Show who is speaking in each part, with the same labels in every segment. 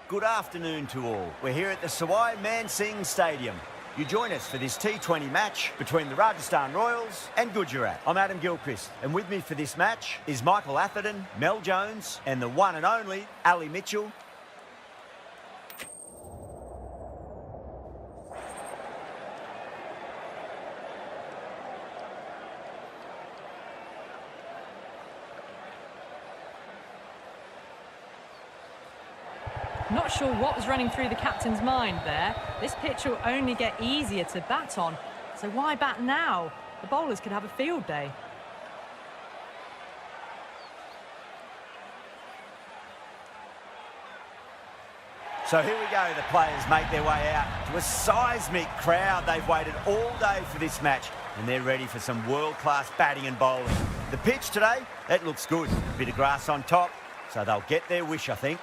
Speaker 1: Good afternoon to all. We're here at the Sawai Mansingh Stadium. You join us for this T20 match between the Rajasthan Royals and Gujarat. I'm Adam Gilchrist, and with me for this match is Michael Atherton, Mel Jones, and the one and only Ali Mitchell.
Speaker 2: Not sure what was running through the captain's mind there. This pitch will only get easier to bat on, so why bat now? The bowlers could have a field day.
Speaker 1: So here we go, the players make their way out to a seismic crowd. They've waited all day for this match and they're ready for some world-class batting and bowling. The pitch today, that looks good. A bit of grass on top, so they'll get their wish, I think.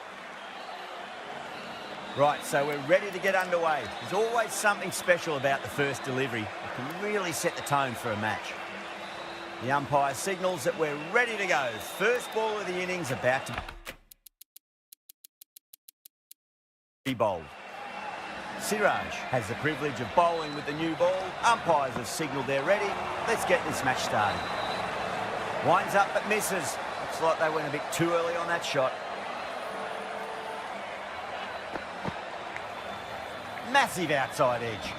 Speaker 1: Right, so we're ready to get underway. There's always something special about the first delivery. It can really set the tone for a match. The umpire signals that we're ready to go. First ball of the innings about to... bowled. Siraj has the privilege of bowling with the new ball. Umpires have signalled they're ready. Let's get this match started. Winds up but misses. Looks like they went a bit too early on that shot. Massive outside edge.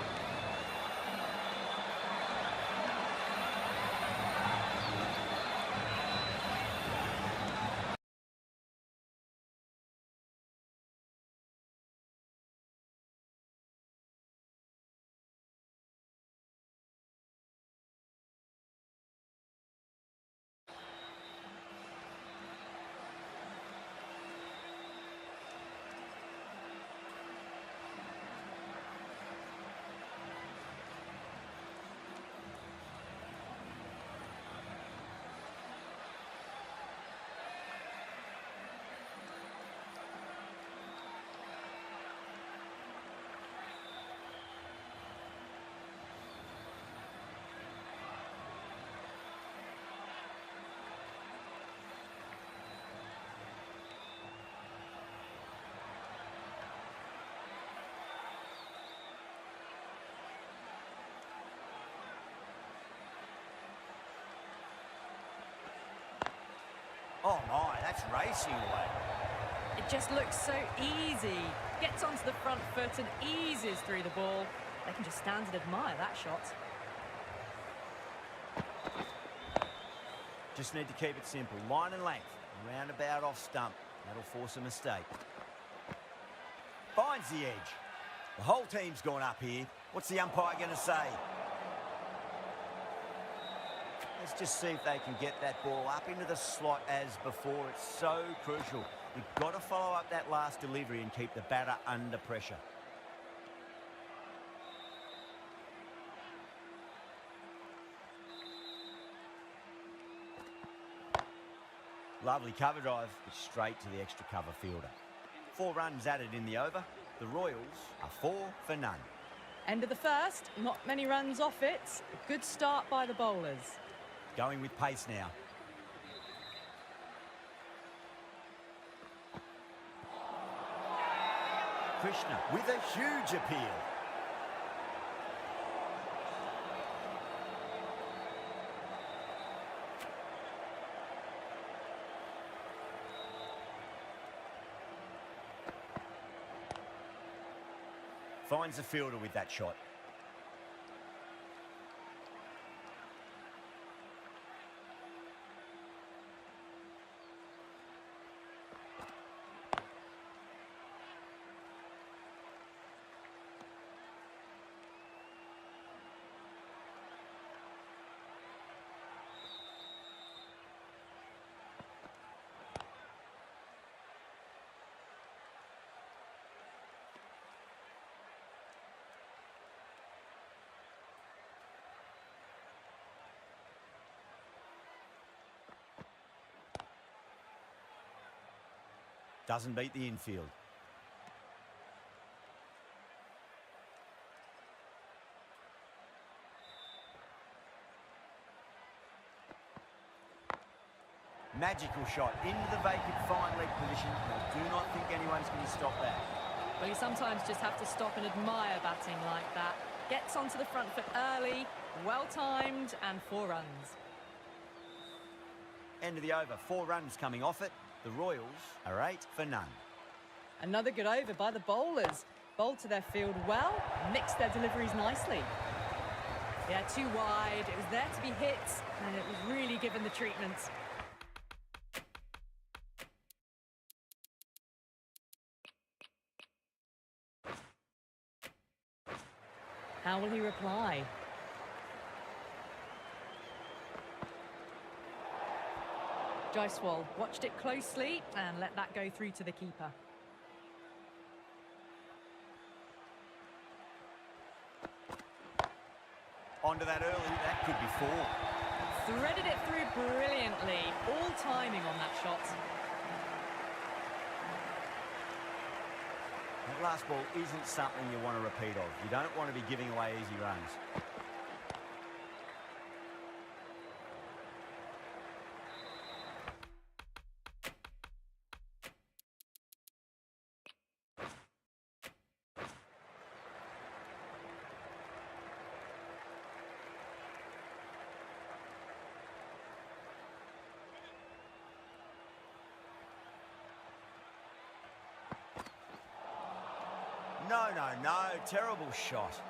Speaker 1: Oh my, that's racing away.
Speaker 2: It just looks so easy. Gets onto the front foot and eases through the ball. They can just stand and admire that shot.
Speaker 1: Just need to keep it simple. Line and length. Roundabout off stump. That'll force a mistake. Finds the edge. The whole team's gone up here. What's the umpire going to say? Let's just see if they can get that ball up into the slot as before. It's so crucial. We've got to follow up that last delivery and keep the batter under pressure. Lovely cover drive, but straight to the extra cover fielder. 4 runs added in the over. The Royals are 4 for none.
Speaker 2: End of the first, not many runs off it. A good start by the bowlers.
Speaker 1: Going with pace now. Krishna with a huge appeal. Finds the fielder with that shot. Doesn't beat the infield. Magical shot into the vacant fine leg position. I do not think anyone's going to stop that.
Speaker 2: Well, you sometimes just have to stop and admire batting like that. Gets onto the front foot early, well-timed, and 4 runs.
Speaker 1: End of the over. 4 runs coming off it. The Royals are 8 for none.
Speaker 2: Another good over by the bowlers. Bowled to their field well, mixed their deliveries nicely. Yeah, too wide. It was there to be hit, and it was really given the treatment. How will he reply? Jaiswal watched it closely and let that go through to the keeper.
Speaker 1: Onto that early, that could be 4.
Speaker 2: Threaded it through brilliantly. All timing on that shot.
Speaker 1: That last ball isn't something you want to repeat of. You don't want to be giving away easy runs. No, no, no. Terrible shot.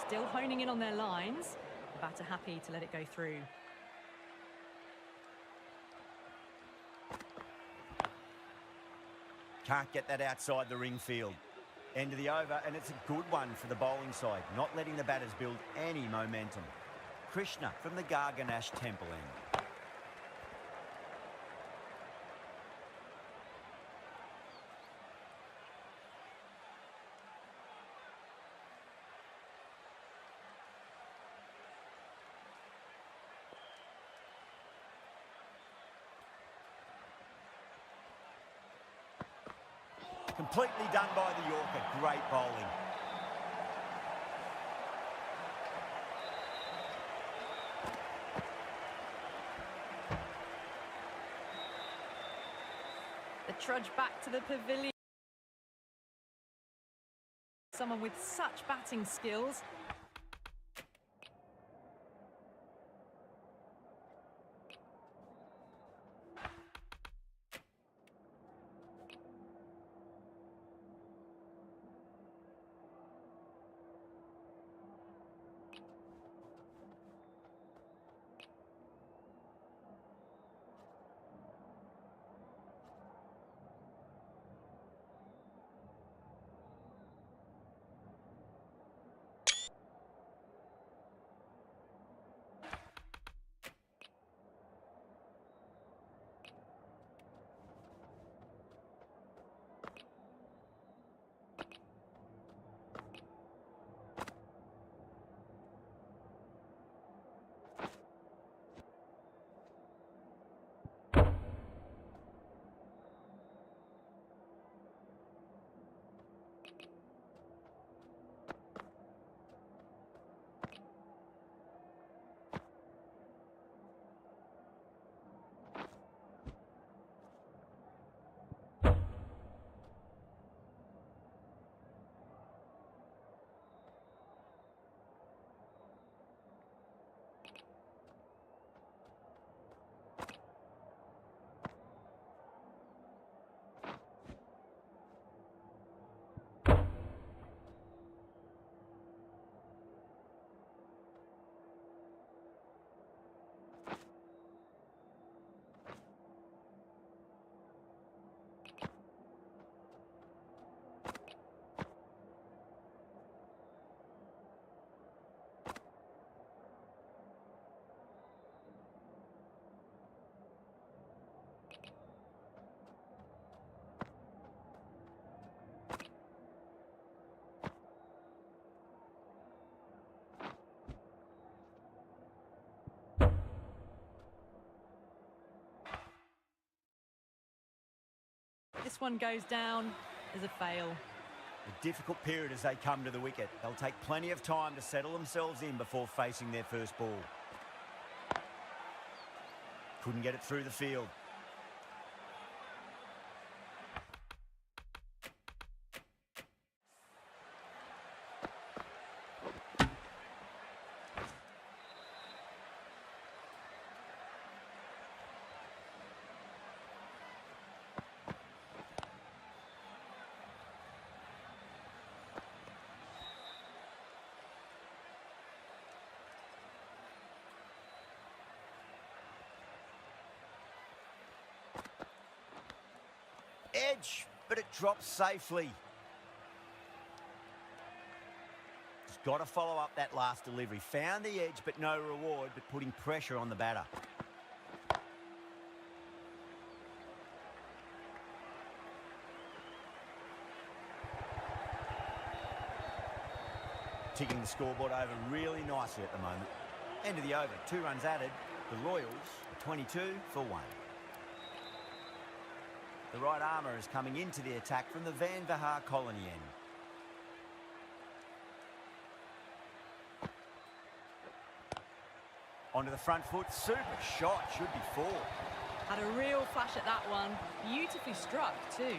Speaker 2: Still honing in on their lines. The batter happy to let it go through.
Speaker 1: Can't get that outside the ring field. End of the over, and it's a good one for the bowling side, not letting the batters build any momentum. Krishna from the Garganash Temple end. Completely done by the Yorker. Great bowling.
Speaker 2: The trudge back to the pavilion. Someone with such batting skills. This one goes down as a fail.
Speaker 1: A difficult period as they come to the wicket. They'll take plenty of time to settle themselves in before facing their first ball. Couldn't get it through the field. Edge, but it drops safely. He's got to follow up that last delivery. Found the edge, but no reward, but putting pressure on the batter. Ticking the scoreboard over really nicely at the moment. End of the over, 2 runs added. The Royals are 22 for 1. The right armour is coming into the attack from the Van Vahar Colony end. Onto the front foot, super shot, should be four.
Speaker 2: Had a real flash at that one. Beautifully struck too.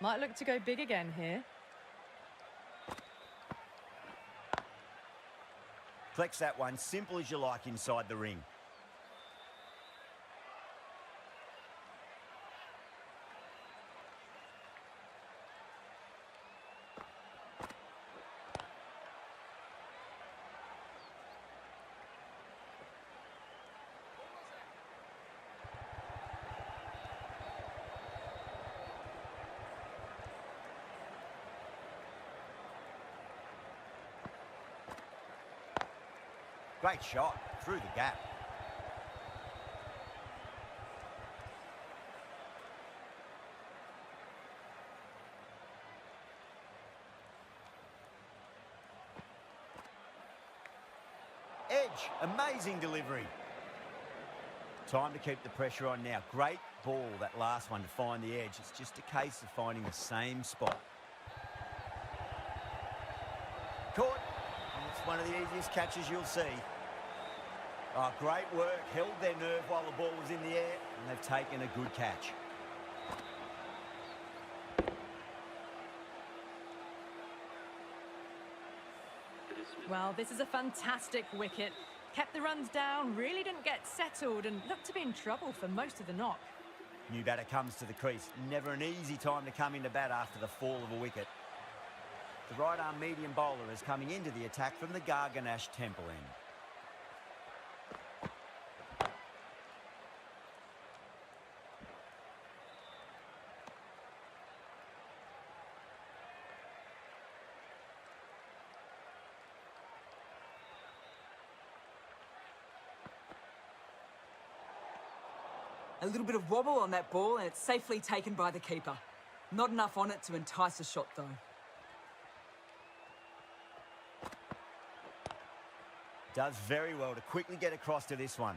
Speaker 2: Might look to go big again here.
Speaker 1: Collects that one, simple as you like inside the ring. Great shot through the gap. Edge, amazing delivery. Time to keep the pressure on now. Great ball, that last one, to find the edge. It's just a case of finding the same spot. Caught. And it's one of the easiest catches you'll see. Oh, great work. Held their nerve while the ball was in the air, and they've taken a good catch.
Speaker 2: Well, this is a fantastic wicket. Kept the runs down, really didn't get settled, and looked to be in trouble for most of the knock.
Speaker 1: New batter comes to the crease. Never an easy time to come into bat after the fall of a wicket. The right-arm medium bowler is coming into the attack from the Garganash Temple end.
Speaker 3: A little bit of wobble on that ball and it's safely taken by the keeper. Not enough on it to entice a shot though.
Speaker 1: Does very well to quickly get across to this one.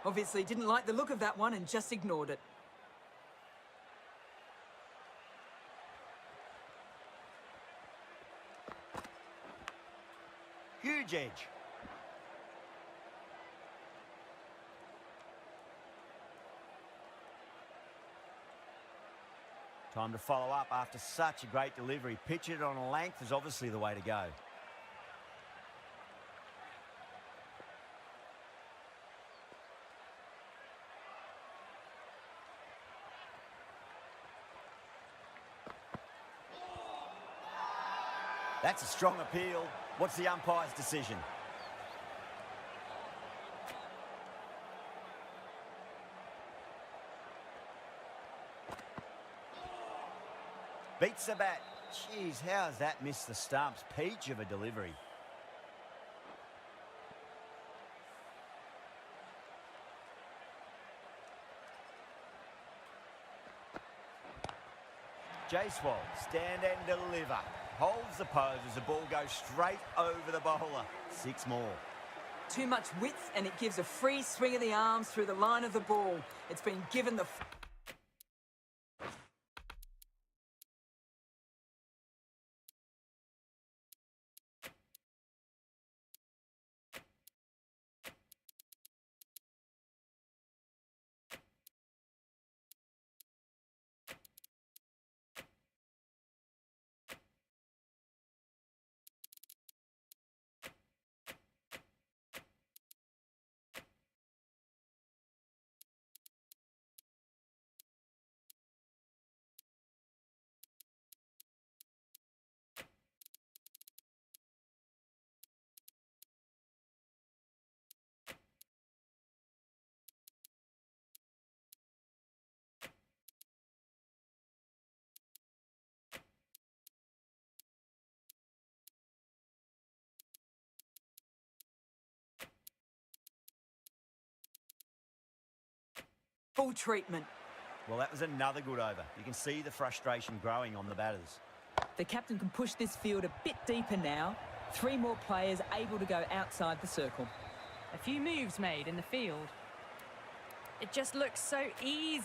Speaker 3: Obviously didn't like the look of that one and just ignored it.
Speaker 1: Huge edge. Time to follow up after such a great delivery. Pitch it on a length is obviously the way to go. That's a strong appeal. What's the umpire's decision? Beats the bat. Jeez, how has that missed the stumps? Peach of a delivery. Jaiswal, stand and deliver. Holds the pose as the ball goes straight over the bowler. 6 more.
Speaker 3: Too much width and it gives a free swing of the arms through the line of the ball. It's been given the... Full treatment.
Speaker 1: Well, that was another good over. You can see the frustration growing on the batters.
Speaker 3: The captain can push this field a bit deeper now. 3 more players able to go outside the circle.
Speaker 2: A few moves made in the field. It just looks so easy.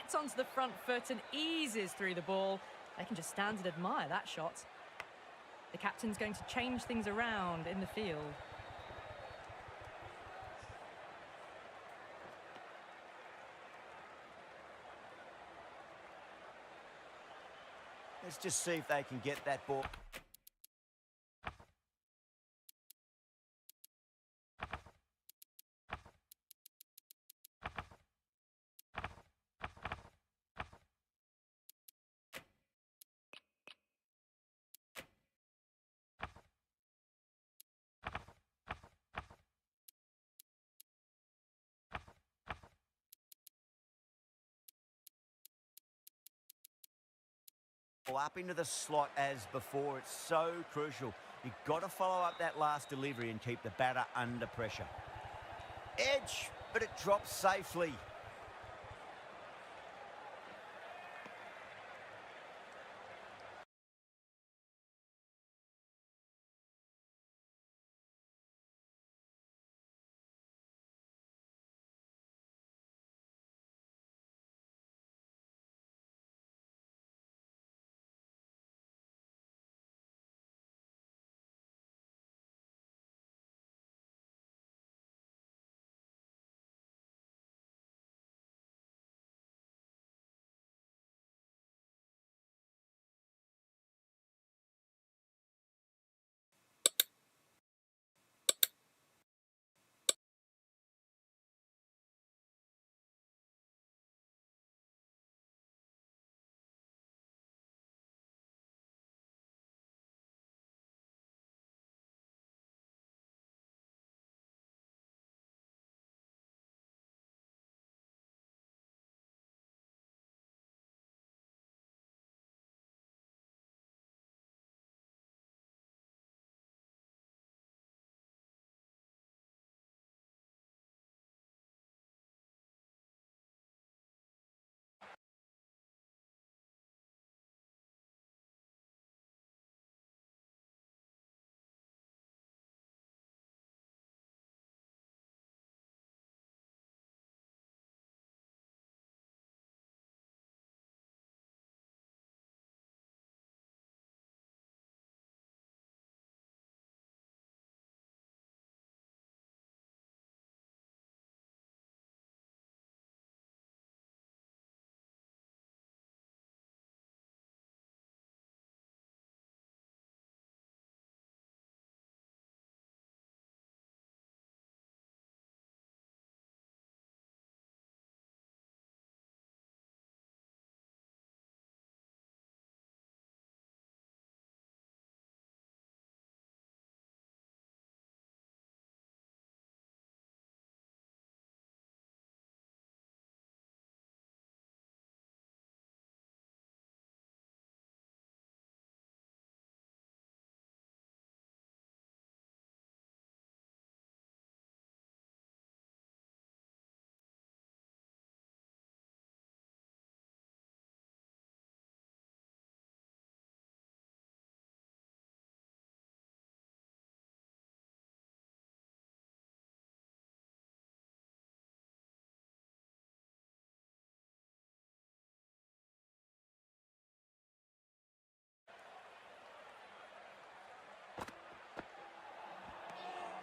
Speaker 2: Gets onto the front foot and eases through the ball. They can just stand and admire that shot. The captain's going to change things around in the field.
Speaker 1: Let's just see if they can get that ball. Up into the slot as before. It's so crucial. You've got to follow up that last delivery and keep the batter under pressure. Edge, but it drops safely.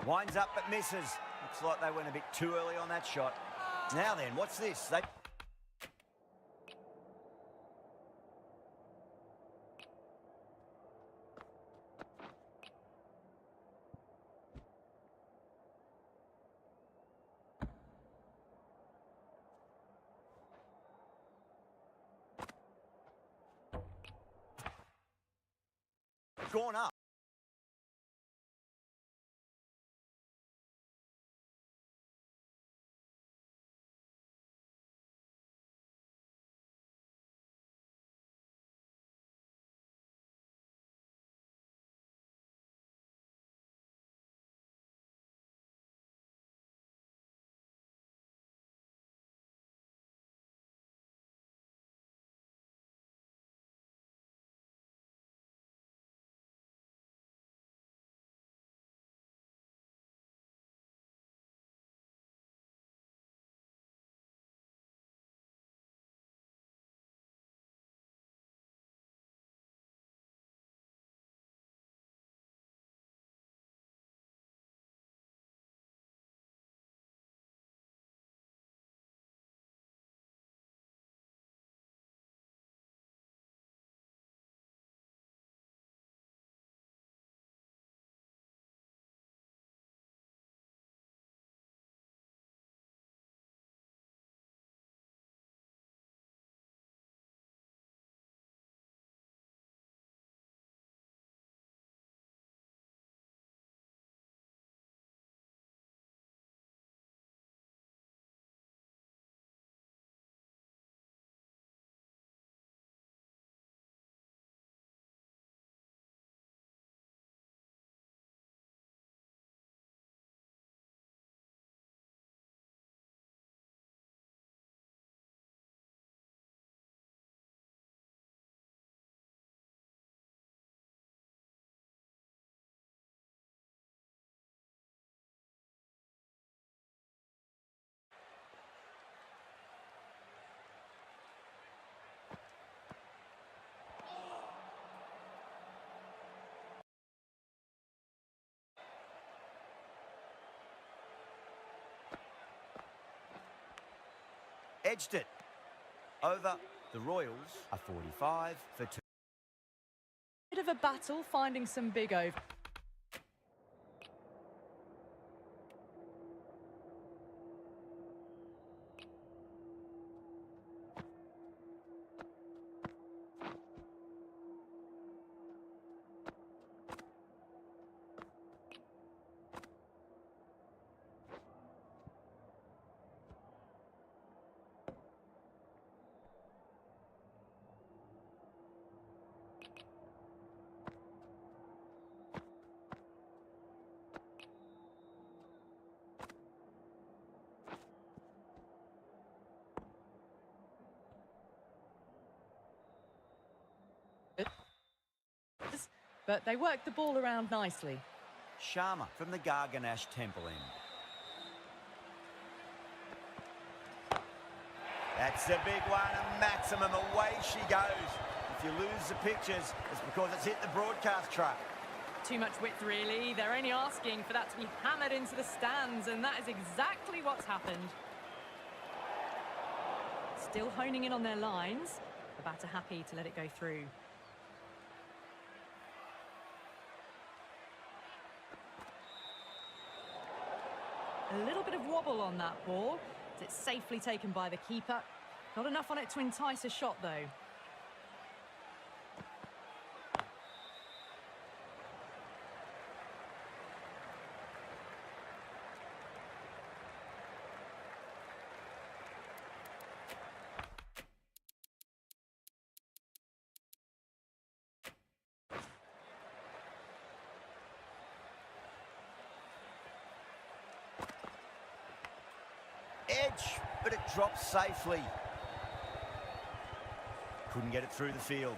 Speaker 1: Winds up but misses. Looks like they went a bit too early on that shot. Now then, what's this? They... Gone up. Edged it. Over. The Royals are 45 for 2.
Speaker 2: Bit of a battle finding some big over. But they worked the ball around nicely.
Speaker 1: Sharma from the Garganash Temple end. That's a big one, a maximum. Away she goes. If you lose the pictures, it's because it's hit the broadcast truck.
Speaker 2: Too much width, really. They're only asking for that to be hammered into the stands, and that is exactly what's happened. Still honing in on their lines. The batter happy to let it go through. A little bit of wobble on that ball. It's safely taken by the keeper. Not enough on it to entice a shot, though.
Speaker 1: Edge, but it drops safely. Couldn't get it through the field.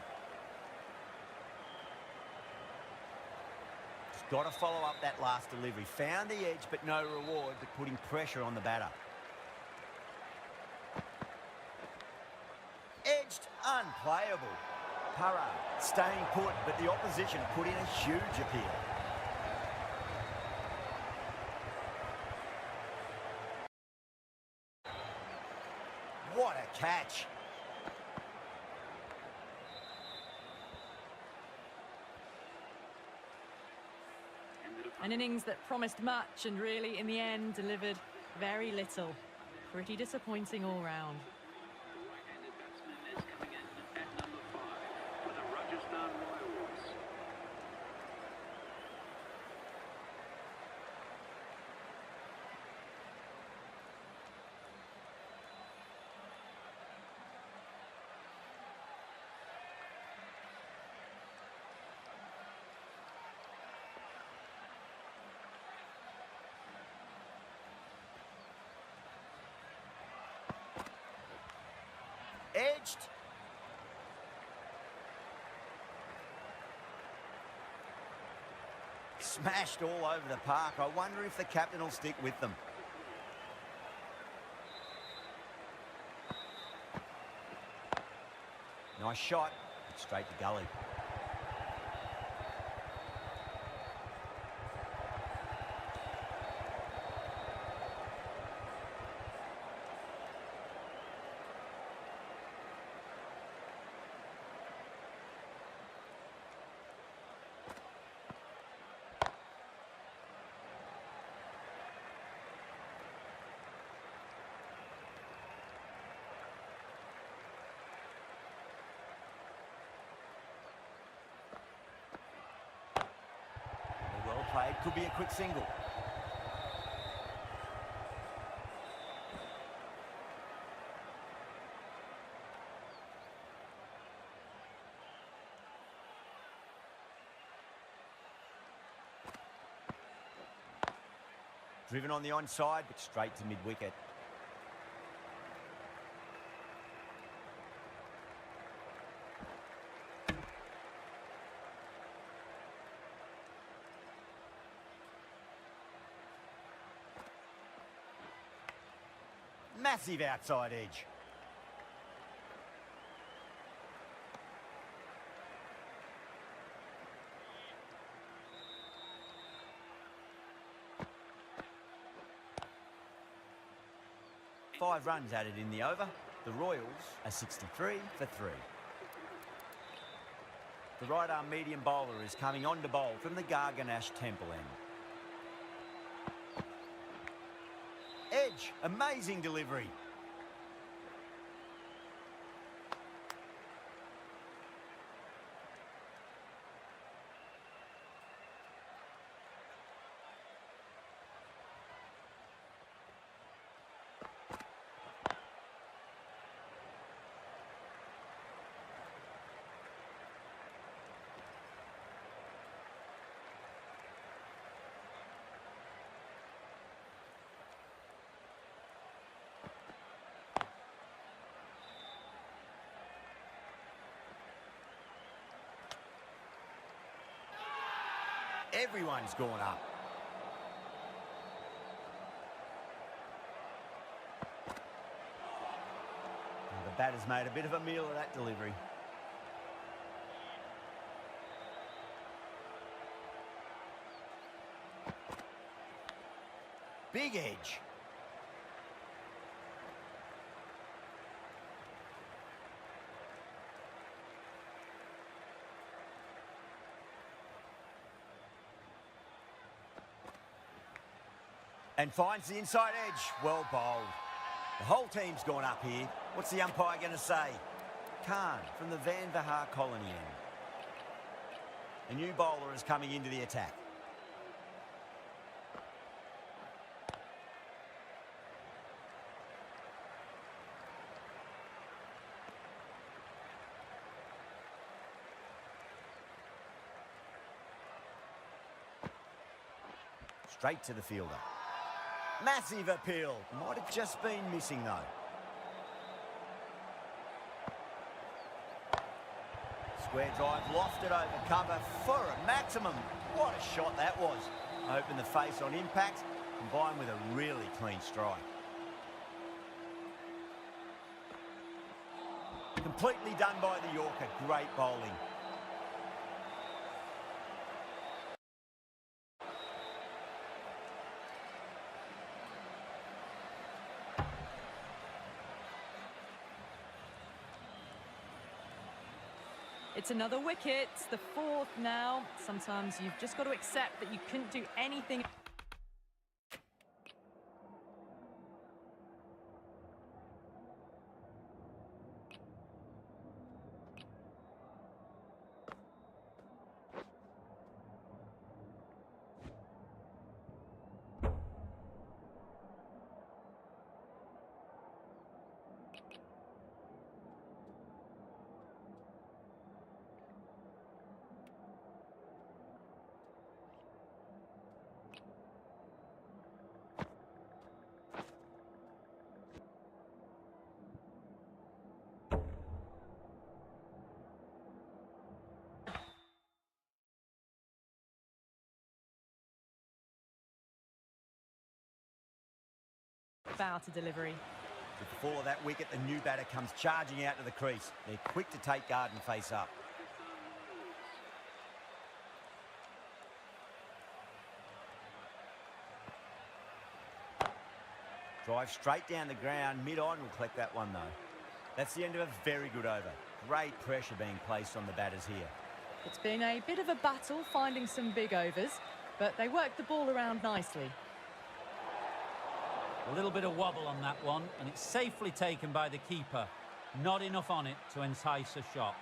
Speaker 1: Just got to follow up that last delivery. Found the edge, but no reward, but putting pressure on the batter. Edged, unplayable. Parra staying put, but the opposition put in a huge appeal. What a catch.
Speaker 2: An innings that promised much and really, in the end, delivered very little. Pretty disappointing all round.
Speaker 4: The right-handed batsman is coming in at number 5 for the Rajasthan Royals.
Speaker 1: Edged. Smashed all over the park. I wonder if the captain will stick with them. Nice shot. Straight to gully. Well played, could be a quick single. Driven on the onside, but straight to mid-wicket. Massive outside edge. 5 runs added in the over. The Royals are 63 for 3. The right-arm medium bowler is coming on to bowl from the Garganash Temple end. Edge, amazing delivery. Everyone's gone up. Now the batter's made a bit of a meal of that delivery. Big edge. And finds the inside edge. Well bowled. The whole team's gone up here. What's the umpire going to say? Khan from the Van Vahar colony end. A new bowler is coming into the attack. Straight to the fielder. Massive appeal. Might have just been missing though. Square drive lofted over cover for a maximum. What a shot that was. Open the face on impact, combined with a really clean strike. Completely done by the Yorker. Great bowling.
Speaker 2: It's another wicket, it's the 4th now. Sometimes you've just got to accept that you couldn't do anything. Bow to delivery.
Speaker 1: With the fall of that wicket, the new batter comes charging out to the crease. They're quick to take guard and face up. Drive straight down the ground. Mid-on will collect that one though. That's the end of a very good over. Great pressure being placed on the batters here.
Speaker 2: It's been a bit of a battle finding some big overs, but they worked the ball around nicely.
Speaker 5: A little bit of wobble on that one, and it's safely taken by the keeper. Not enough on it to entice a shot.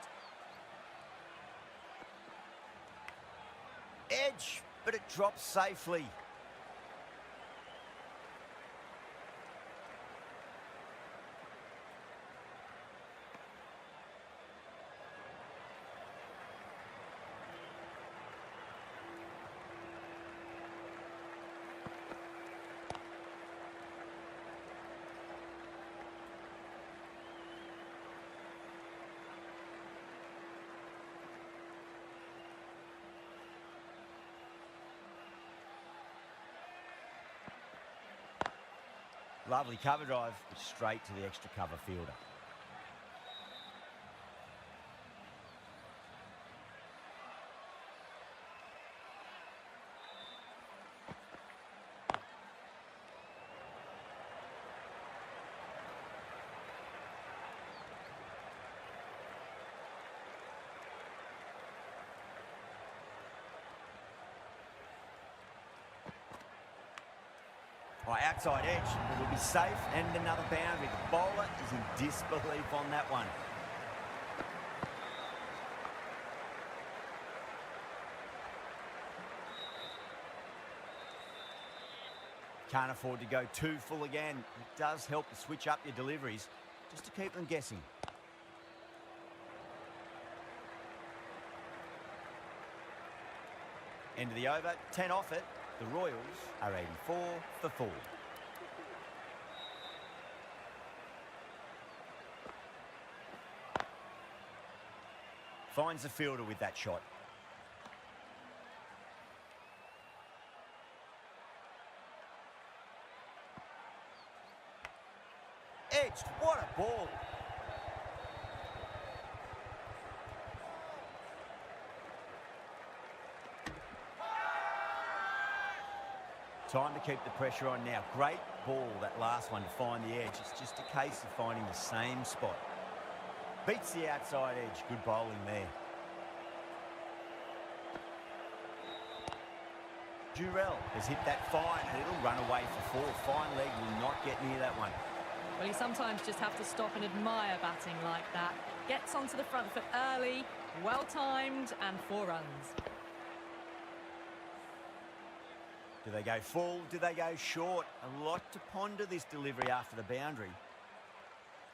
Speaker 1: Edge, but it drops safely. Lovely cover drive, straight to the extra cover fielder. Oh, outside edge. It'll be safe and another boundary. The bowler is in disbelief on that one. Can't afford to go too full again. It does help to switch up your deliveries just to keep them guessing. End of the over, 10 off it. The Royals are 84 for 4. Finds the fielder with that shot. Edged, what a ball. Time to keep the pressure on now. Great ball, that last one, to find the edge. It's just a case of finding the same spot. Beats the outside edge. Good bowling there. Durrell has hit that fine and it'll run away for 4. Fine leg will not get near that one.
Speaker 2: Well, you sometimes just have to stop and admire batting like that. Gets onto the front foot early, well-timed, and 4 runs.
Speaker 1: Do they go full? Do they go short? A lot to ponder this delivery after the boundary.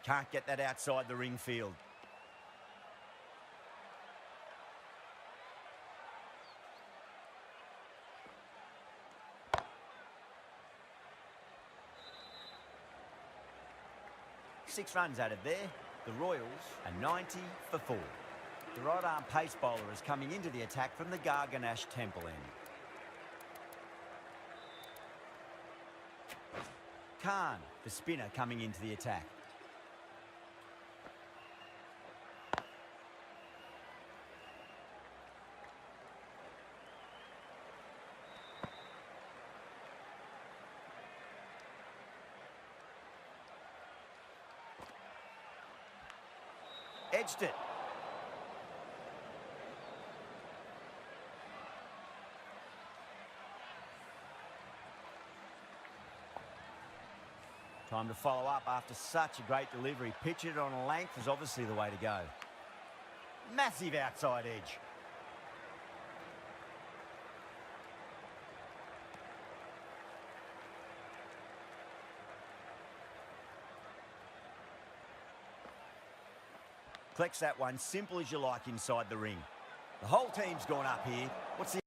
Speaker 1: Can't get that outside the ring field. Six runs added there. The Royals are 90 for 4. The right-arm pace bowler is coming into the attack from the Garganash Temple end. Khan, the spinner, coming into the attack. Edged it. Time to follow up after such a great delivery. Pitch it on a length is obviously the way to go. Massive outside edge. Collects that one, simple as you like inside the ring. The whole team's gone up here. What's the...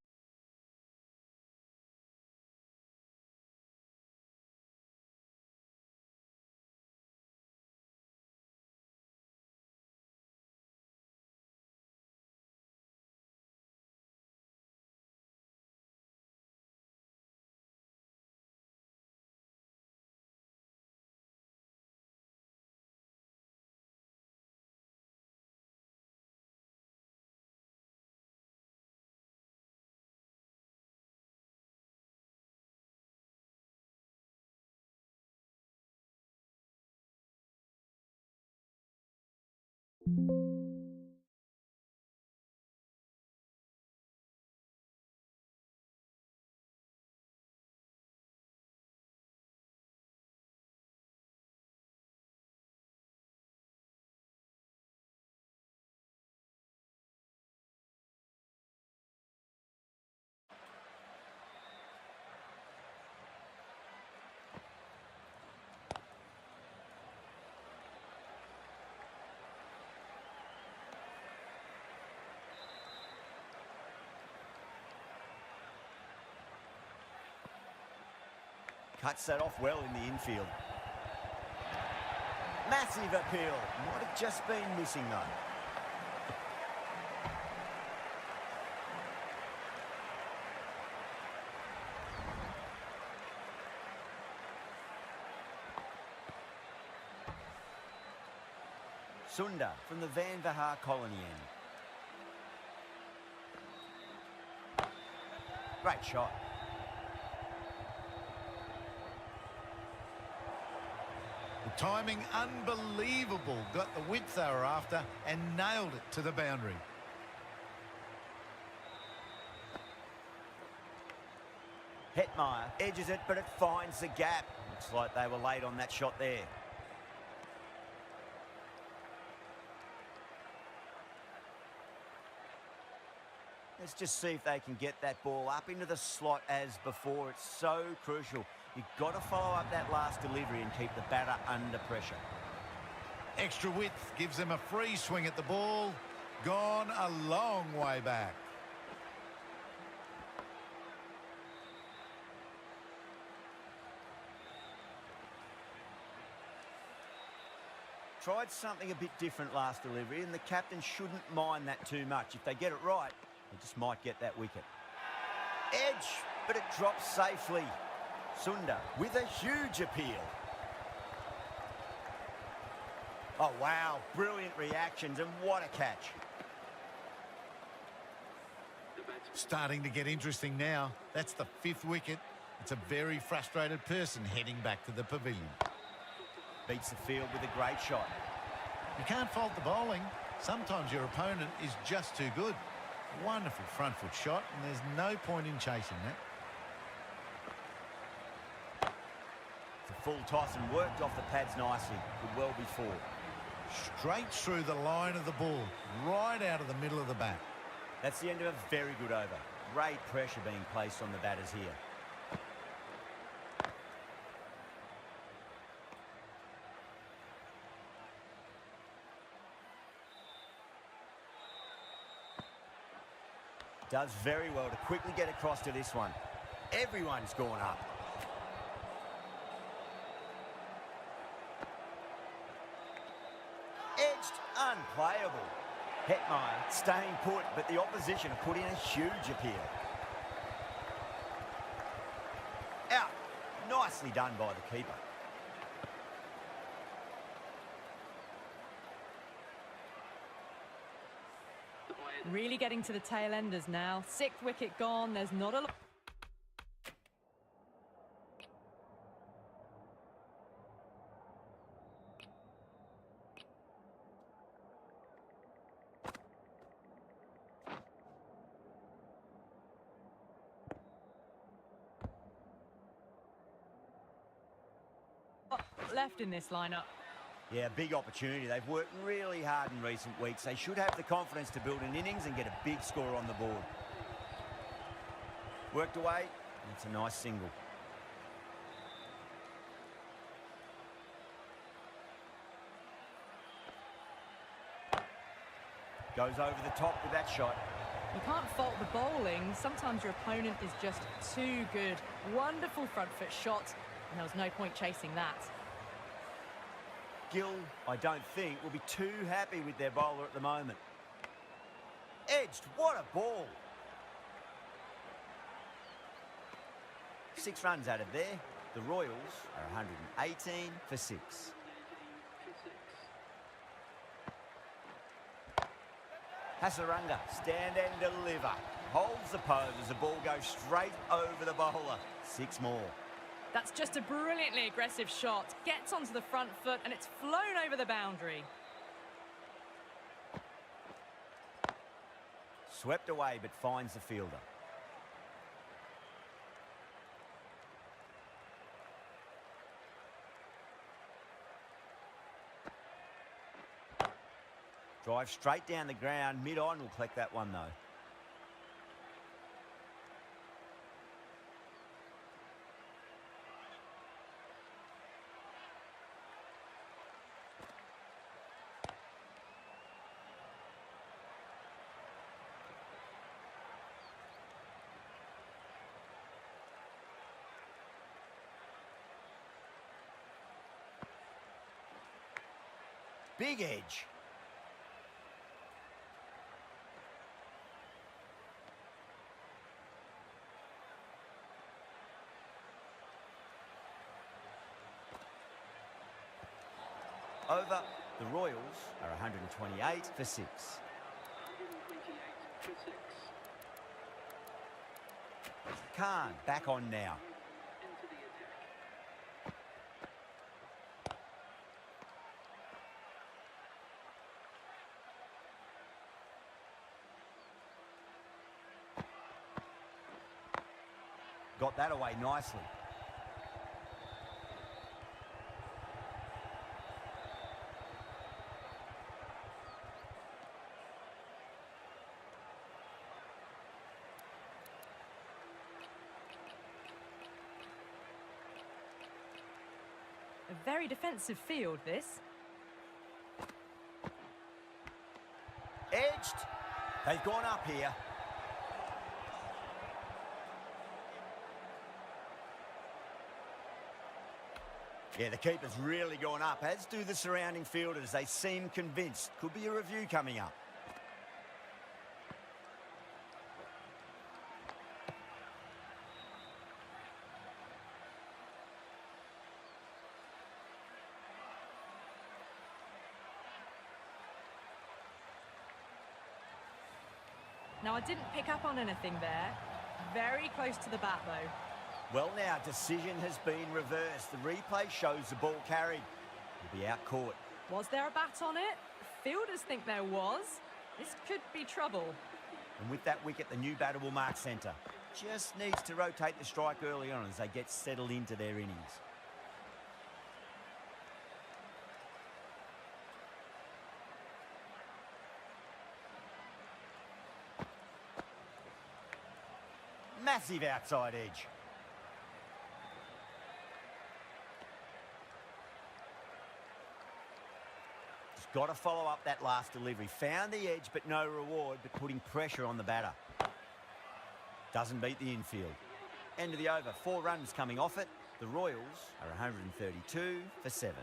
Speaker 1: Cuts that off well in the infield. Massive appeal. Might have just been missing though. Sunda from the Van Vahar colony end. Great shot.
Speaker 6: The timing unbelievable. Got the width they were after and nailed it to the boundary.
Speaker 1: Hetmeyer edges it, but it finds the gap. Looks like they were late on that shot there. Let's just see if they can get that ball up into the slot as before. It's so crucial. You've got to follow up that last delivery and keep the batter under pressure.
Speaker 6: Extra width gives them a free swing at the ball. Gone a long way back.
Speaker 1: Tried something a bit different last delivery, and the captain shouldn't mind that too much. If they get it right, they just might get that wicket. Edge, but it drops safely. Sundar with a huge appeal. Oh, wow. Brilliant reactions, and what a catch.
Speaker 6: Starting to get interesting now. That's the 5th wicket. It's a very frustrated person heading back to the pavilion.
Speaker 1: Beats the field with a great shot.
Speaker 6: You can't fault the bowling. Sometimes your opponent is just too good. Wonderful front foot shot, and there's no point in chasing that.
Speaker 1: It's a full toss and worked off the pads nicely. Could well be 4.
Speaker 6: Straight through the line of the ball, right out of the middle of the bat.
Speaker 1: That's the end of a very good over. Great pressure being placed on the batters here. Does very well to quickly get across to this one. Everyone's gone up. Edged, unplayable. Hetmeyer staying put, but the opposition have put in a huge appeal. Out. Nicely done by the keeper.
Speaker 2: Really getting to the tail enders now. 6th wicket gone. There's not a lot. Left in this lineup.
Speaker 1: Yeah, big opportunity. They've worked really hard in recent weeks. They should have the confidence to build an innings and get a big score on the board. Worked away, and it's a nice single. Goes over the top with that shot.
Speaker 2: You can't fault the bowling. Sometimes your opponent is just too good. Wonderful front foot shot, and there was no point chasing that.
Speaker 1: Gill, I don't think, will be too happy with their bowler at the moment. Edged, what a ball. 6 runs out of there. The Royals are 118 for 6. Hasaranga, stand and deliver. Holds the pose as the ball goes straight over the bowler. 6 more.
Speaker 2: That's just a brilliantly aggressive shot. Gets onto the front foot and it's flown over the boundary.
Speaker 1: Swept away but finds the fielder. Drive straight down the ground. Mid-on will collect that one though. Big edge. Over. The Royals are 128 for 6.
Speaker 4: 128 for 6.
Speaker 1: Khan back on now.
Speaker 4: Into the attack.
Speaker 1: Got that away nicely.
Speaker 2: A very defensive field, this.
Speaker 1: Edged. They've gone up here. Yeah, the keeper's really gone up, as do the surrounding fielders. They seem convinced. Could be a review coming up.
Speaker 2: Now, I didn't pick up on anything there. Very close to the bat, though.
Speaker 1: Well, now, decision has been reversed. The replay shows the ball carried. He'll be out caught.
Speaker 2: Was there a bat on it? Fielders think there was. This could be trouble.
Speaker 1: And with that wicket, the new batter will mark centre. Just needs to rotate the strike early on as they get settled into their innings. Massive outside edge. Just got to follow up that last delivery. Found the edge, but no reward, but putting pressure on the batter. Doesn't beat the infield. End of the over. 4 runs coming off it. The Royals are 132 for 7.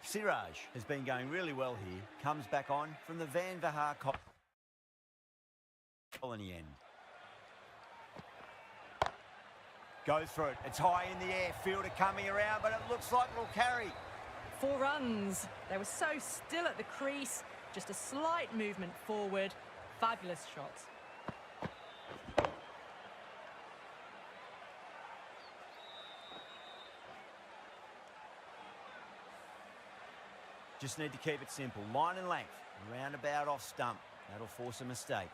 Speaker 1: Siraj has been going really well here. Comes back on from the Van Vahar colony end. Goes for it. It's high in the air. Fielder coming around, but it looks like it'll carry.
Speaker 2: 4 runs. They were so still at the crease. Just a slight movement forward. Fabulous shot.
Speaker 1: Just need to keep it simple. Line and length. Roundabout off stump. That'll force a mistake.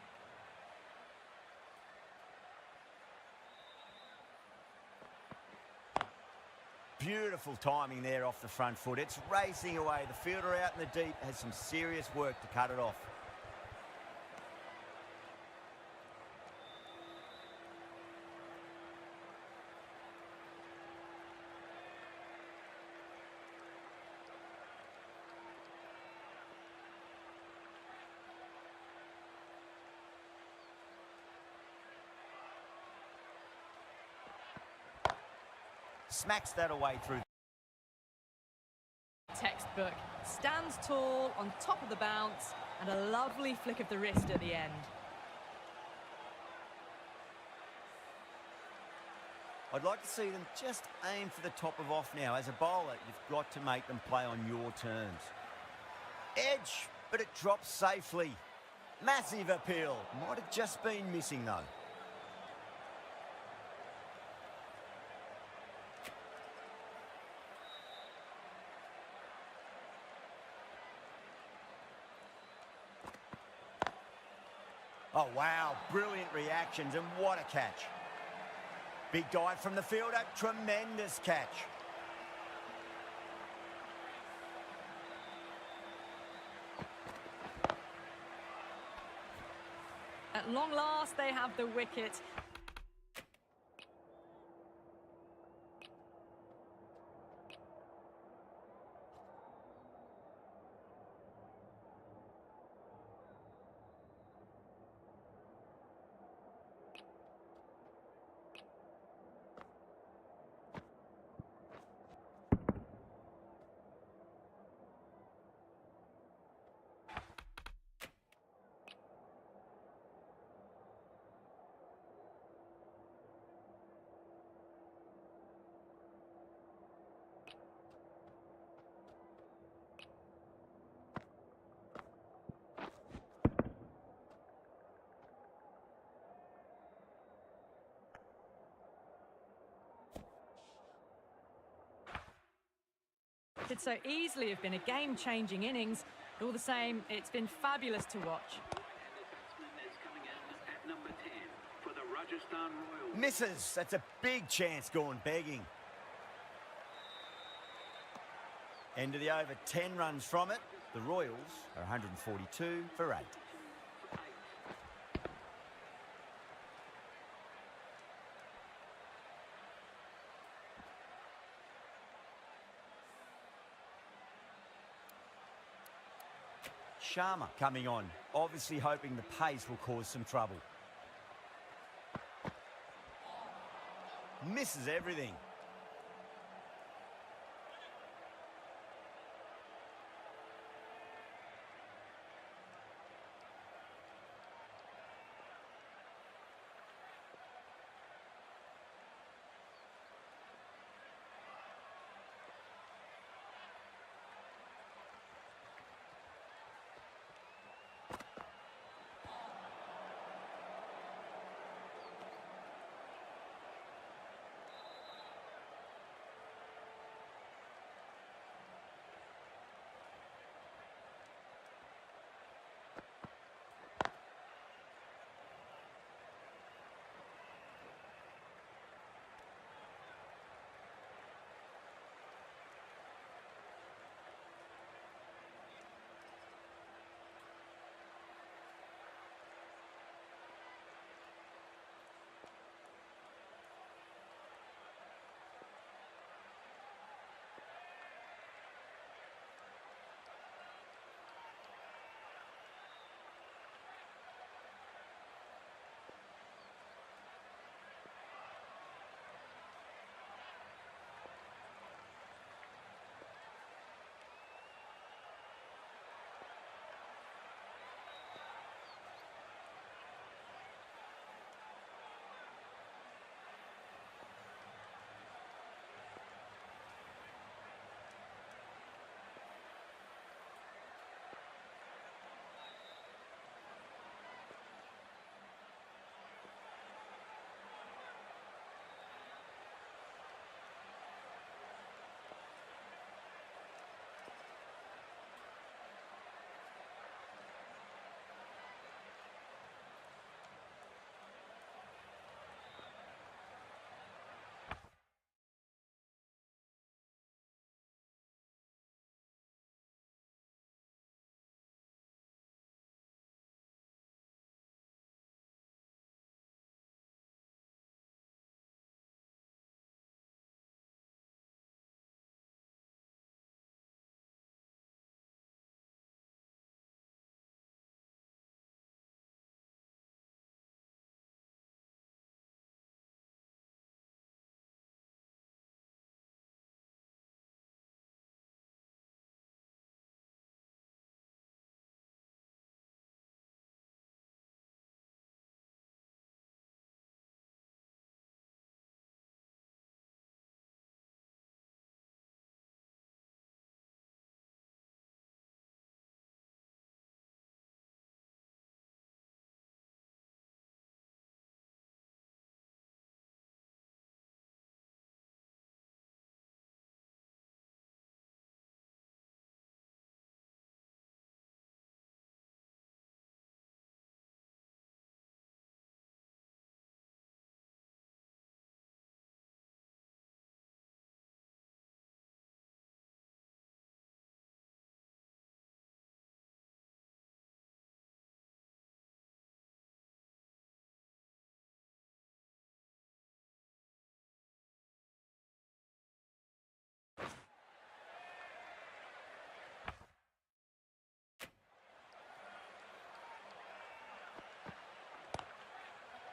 Speaker 1: Beautiful timing there off the front foot. It's racing away. The fielder out in the deep has some serious work to cut it off. Smacks that away through.
Speaker 2: Textbook. Stands tall on top of the bounce and a lovely flick of the wrist at the end.
Speaker 1: I'd like to see them just aim for the top of off now. As a bowler, you've got to make them play on your terms. Edge, but it drops safely. Massive appeal. Might have just been missing though. Oh, wow, brilliant reactions, and what a catch. Big dive from the fielder, tremendous catch.
Speaker 2: At long last, they have the wicket. could so easily have been a game-changing innings, but all the same, it's been fabulous to watch.
Speaker 4: Right-handed batsman is coming in at number 10 for the Rajasthan Royals.
Speaker 1: Misses. That's a big chance gone begging. End of the over, 10 runs from it. The Royals are 142 for 8. Sharma coming on, obviously hoping the pace will cause some trouble. Misses everything.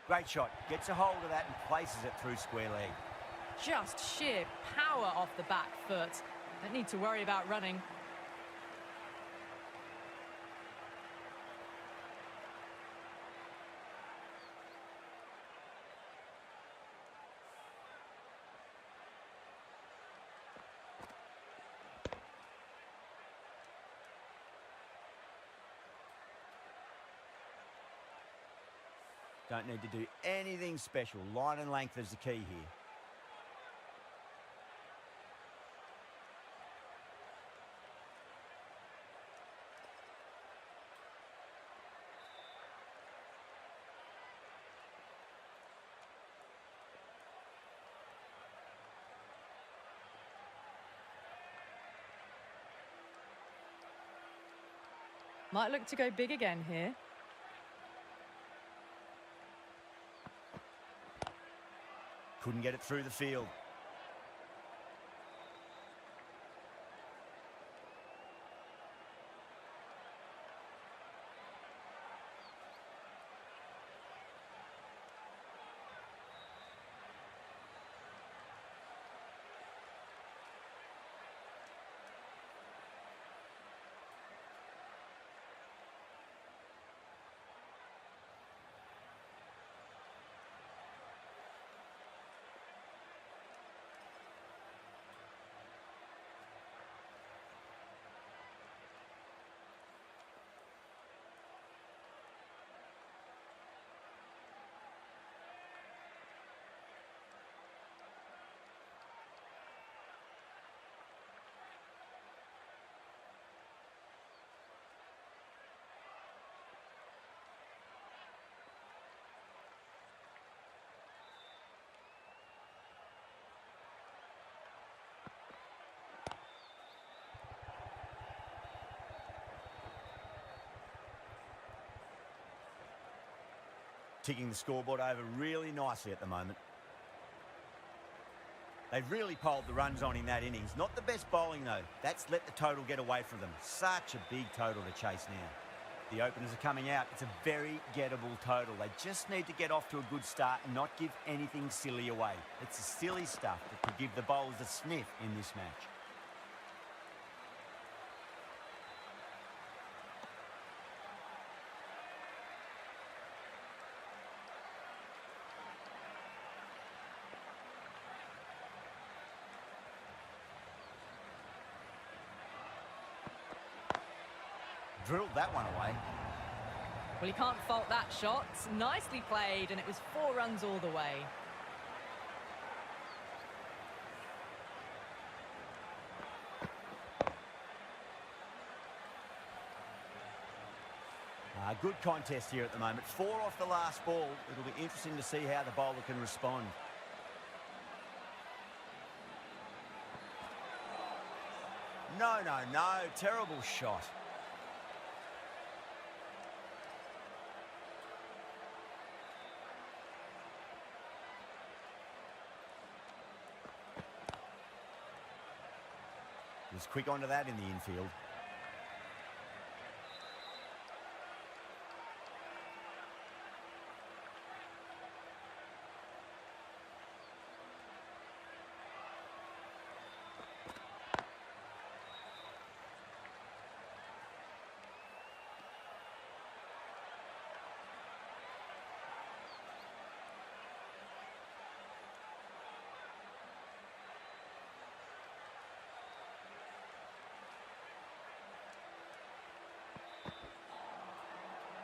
Speaker 1: Great shot. Gets a hold of that and places it through square leg.
Speaker 2: Just sheer power off the back foot. Don't need to worry about running.
Speaker 1: Don't need to do anything special. Line and length is the key here.
Speaker 2: Might look to go big again here.
Speaker 1: Couldn't get it through the field. Ticking the scoreboard over really nicely at the moment. They've really piled the runs on in that innings. Not the best bowling, though. That's let the total get away from them. Such a big total to chase now. The openers are coming out. It's a very gettable total. They just need to get off to a good start and not give anything silly away. It's the silly stuff that could give the bowlers a sniff in this match. Drilled that one away.
Speaker 2: Well, you can't fault that shot. Nicely played, and it was 4 runs all the way.
Speaker 1: Good contest here at the moment. 4 off the last ball. It'll be interesting to see how the bowler can respond. No, no, no. Terrible shot. Was quick onto that in the infield.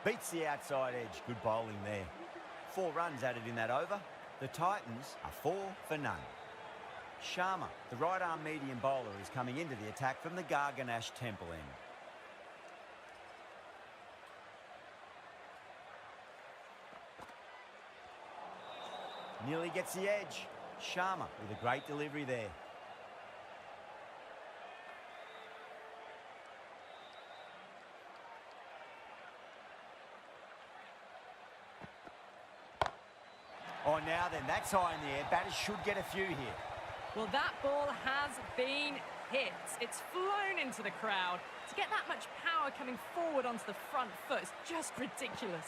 Speaker 1: Beats the outside edge. Good bowling there. 4 runs added in that over. The Titans are 4 for none. Sharma, the right-arm medium bowler, is coming into the attack from the Garganash Temple end. Nearly gets the edge. Sharma with a great delivery there. Oh, now then, that's high in the air. Batters should get a few here.
Speaker 2: Well, that ball has been hit. It's flown into the crowd. To get that much power coming forward onto the front foot is just ridiculous.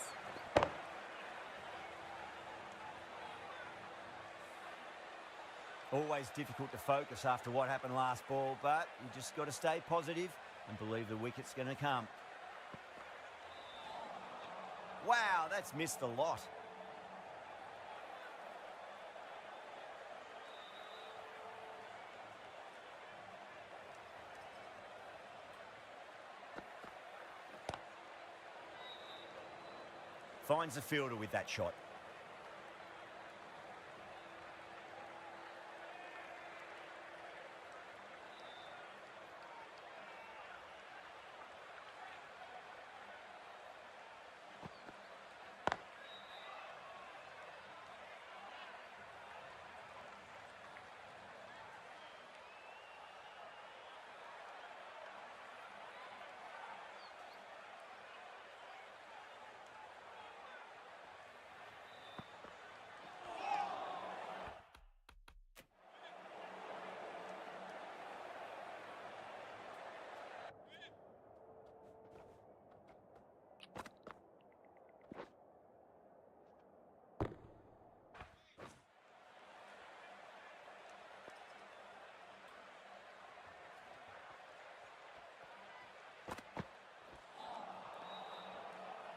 Speaker 1: Always difficult to focus after what happened last ball, but you just got to stay positive and believe the wicket's going to come. Wow, that's missed a lot. Finds the fielder with that shot.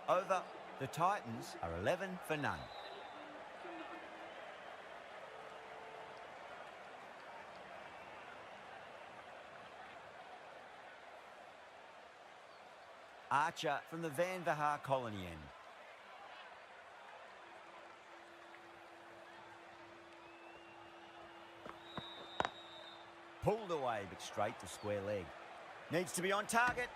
Speaker 1: Over. The Titans are 11 for none. Archer from the Van Vaha Colony end. Pulled away, but straight to square leg. Needs to be on target.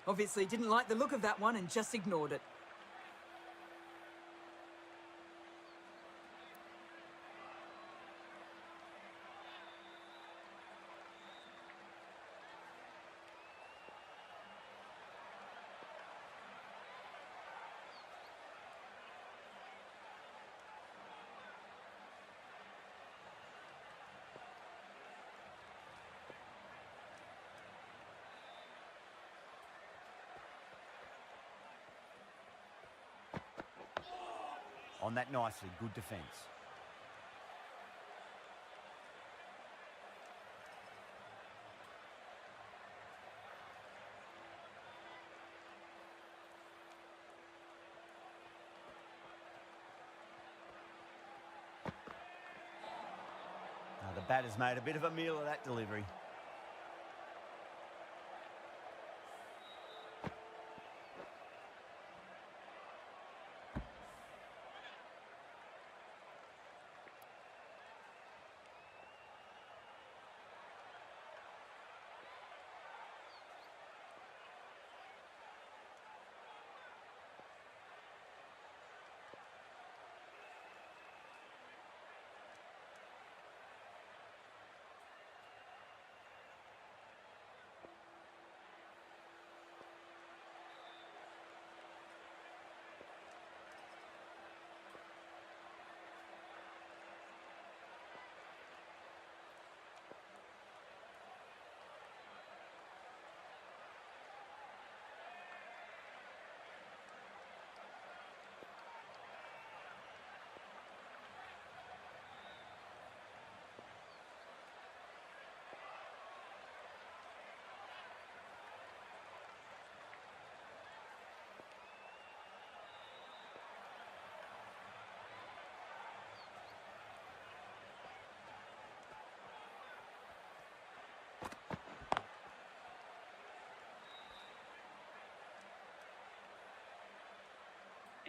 Speaker 3: Obviously didn't like the look of that one and just ignored it.
Speaker 1: On that nicely, good defence. Now the batter's made a bit of a meal of that delivery.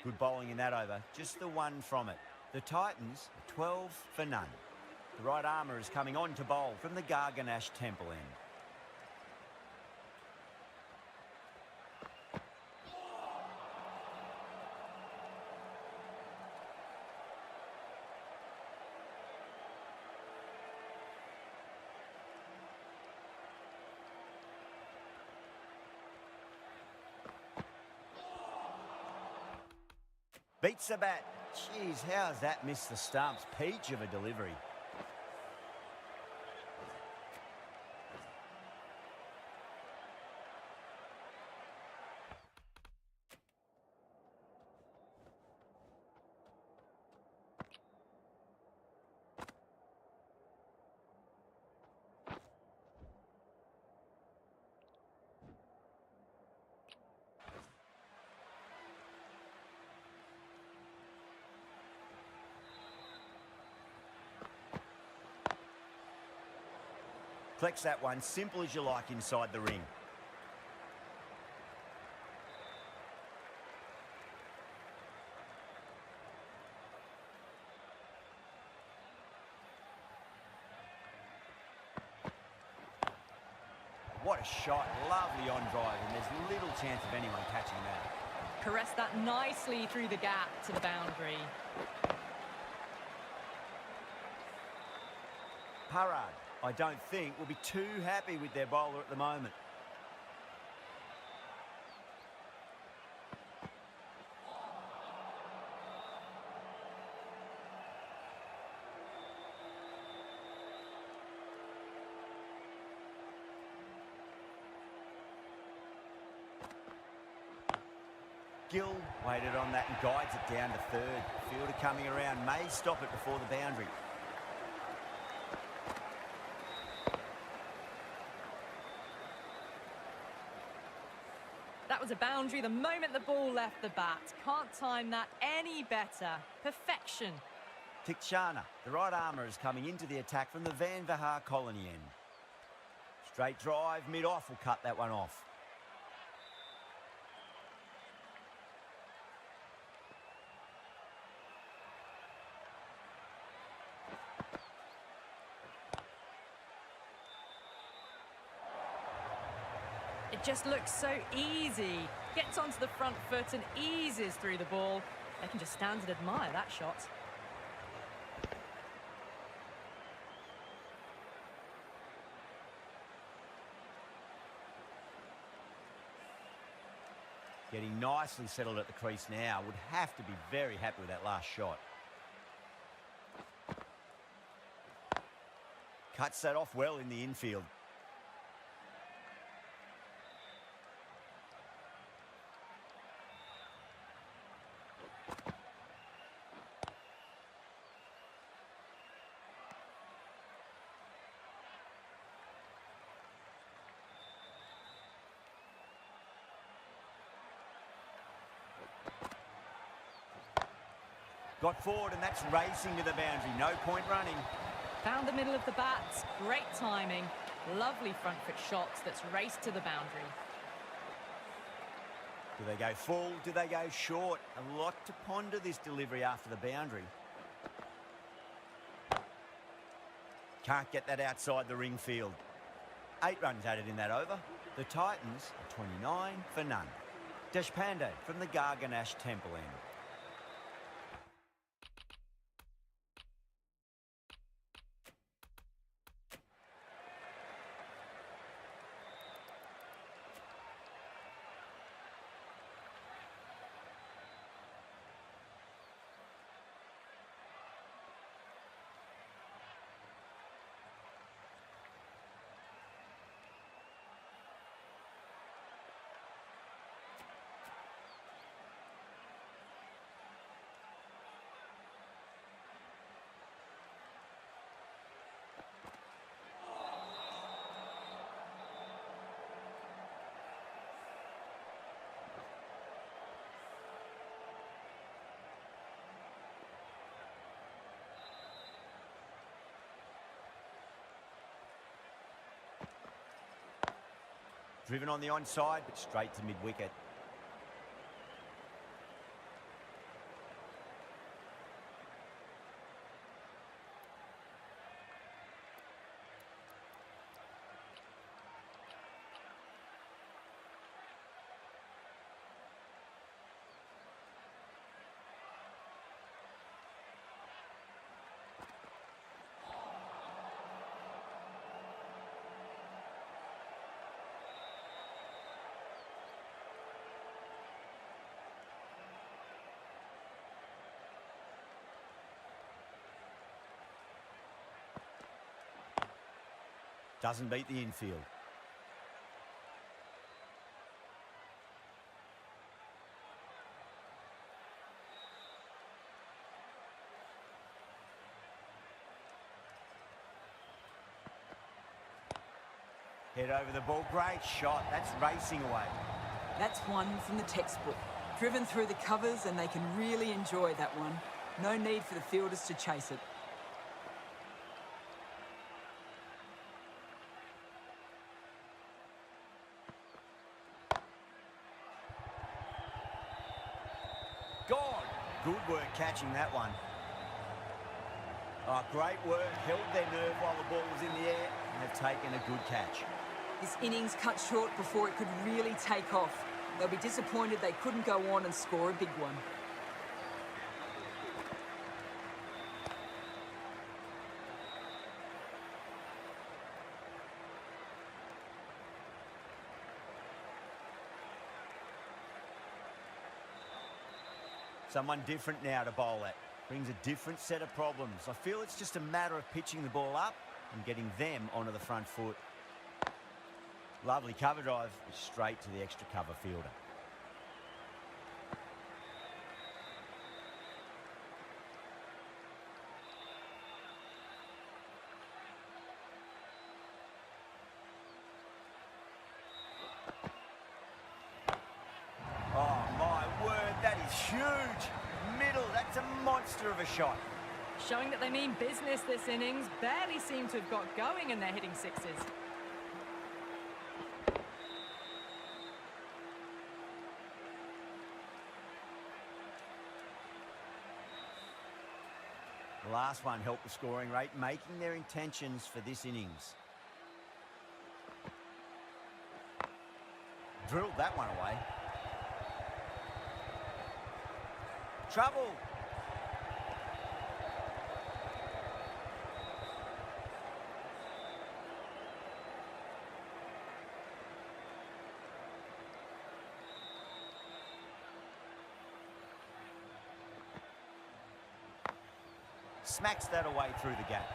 Speaker 1: Good bowling in that over, just the one from it. The Titans, 12 for none. The right armour is coming on to bowl from the Garganash Temple end. Beats the bat. Jeez, how has that missed the stumps? Peach of a delivery. Flex that one, simple as you like inside the ring. What a shot, lovely on drive, and there's little chance of anyone catching that.
Speaker 2: Caressed that nicely through the gap to the boundary.
Speaker 1: Parad I don't think will be too happy with their bowler at the moment. Gill waited on that and guides it down to third. Fielder coming around may stop it before the boundary.
Speaker 2: That was a boundary the moment the ball left the bat. Can't time that any better. Perfection.
Speaker 1: Tikshana, the right armour, is coming into the attack from the Van Vahar colony end. Straight drive, mid-off will cut that one off.
Speaker 2: It just looks so easy. Gets onto the front foot and eases through the ball. They can just stand and admire that shot.
Speaker 1: Getting nicely settled at the crease now. Would have to be very happy with that last shot. Cuts that off well in the infield. Got forward and that's racing to the boundary. No point running.
Speaker 2: Found the middle of the bat. Great timing. Lovely front foot shots that's raced to the boundary.
Speaker 1: Do they go full? Do they go short? A lot to ponder this delivery after the boundary. Can't get that outside the ring field. 8 runs added in that over. The Titans are 29 for none. Deshpande from the Garganash Temple end. Driven on the onside, but straight to mid-wicket. Doesn't beat the infield. Head over the ball. Great shot. That's racing away.
Speaker 3: That's one from the textbook. Driven through the covers and they can really enjoy that one. No need for the fielders to chase it.
Speaker 1: Gone. Good work catching that one. Oh, great work. Held their nerve while the ball was in the air and have taken a good catch.
Speaker 3: This innings cut short before it could really take off. They'll be disappointed they couldn't go on and score a big one.
Speaker 1: Someone different now to bowl at. Brings a different set of problems. I feel it's just a matter of pitching the ball up and getting them onto the front foot. Lovely cover drive, straight to the extra cover fielder. Oh, my word, that is huge. Middle, that's a monster of a shot.
Speaker 2: Showing that they mean business this innings. Barely seem to have got going and they're hitting sixes.
Speaker 1: The last one helped the scoring rate, making their intentions for this innings. Drilled that one away. Trouble. Smacks that away through the gap.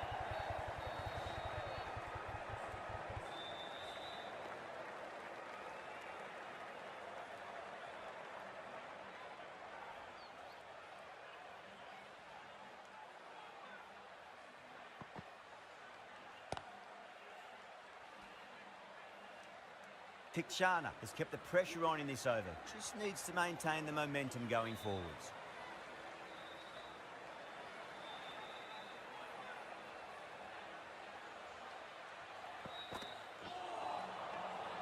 Speaker 1: Tikshana has kept the pressure on in this over. Just needs to maintain the momentum going forwards.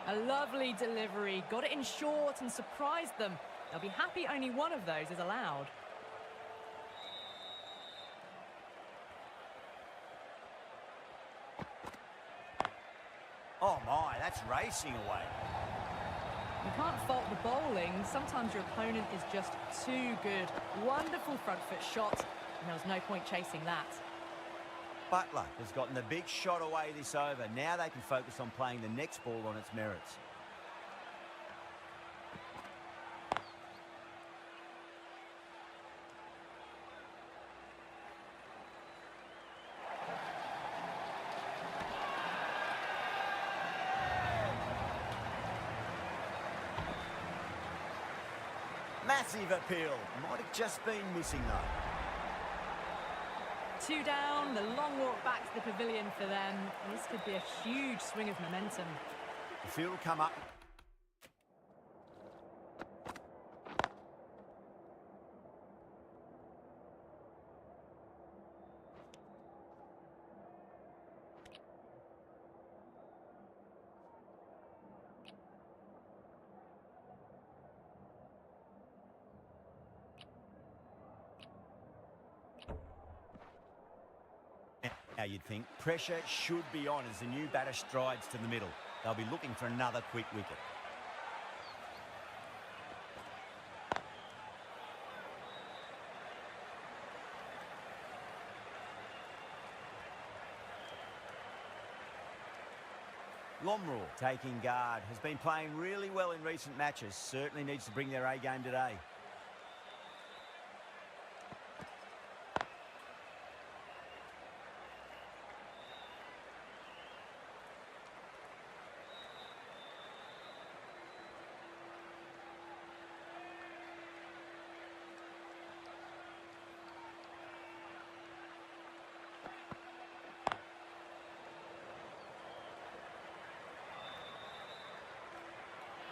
Speaker 2: A lovely delivery. Got it in short and surprised them. They'll be happy only one of those is allowed.
Speaker 1: Oh my, that's racing away.
Speaker 2: You can't fault the bowling. Sometimes your opponent is just too good. Wonderful front foot shot, and there was no point chasing that.
Speaker 1: Butler has gotten the big shot away this over. Now they can focus on playing the next ball on its merits. Massive appeal. Might have just been missing though.
Speaker 2: 2 down, the long walk back to the pavilion for them. This could be a huge swing of momentum.
Speaker 1: The field will come up. Now you'd think pressure should be on as the new batter strides to the middle. They'll be looking for another quick wicket. Lomror taking guard, has been playing really well in recent matches. Certainly needs to bring their A game today.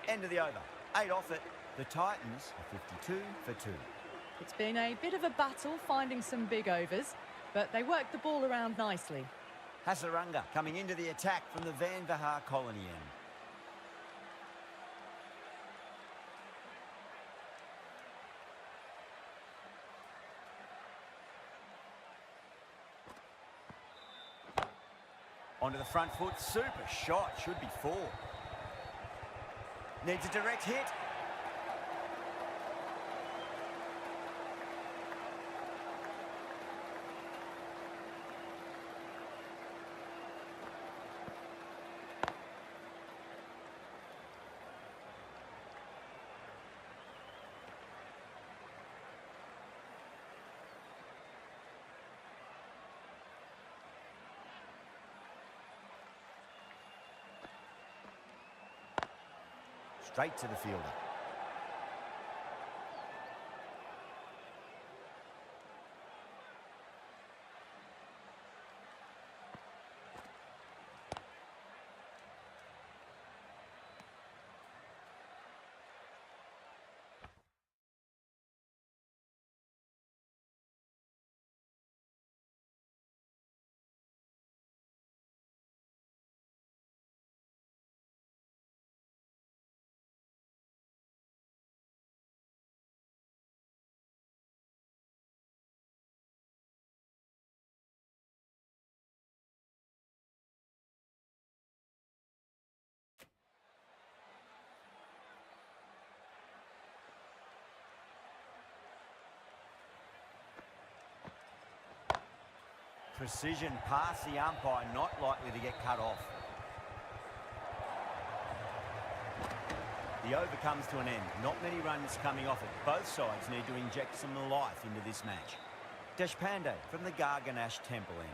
Speaker 1: End of the over. 8 off it. The Titans are 52 for 2.
Speaker 2: It's been a bit of a battle finding some big overs, but they worked the ball around nicely.
Speaker 1: Hasaranga coming into the attack from the Van Vahar colony end. Onto the front foot. Super shot. Should be 4. Needs a direct hit. straight to the fielder. Precision past the umpire, not likely to get cut off. The over comes to an end. Not many runs coming off it. Both sides need to inject some life into this match. Deshpande from the Garganash Temple end.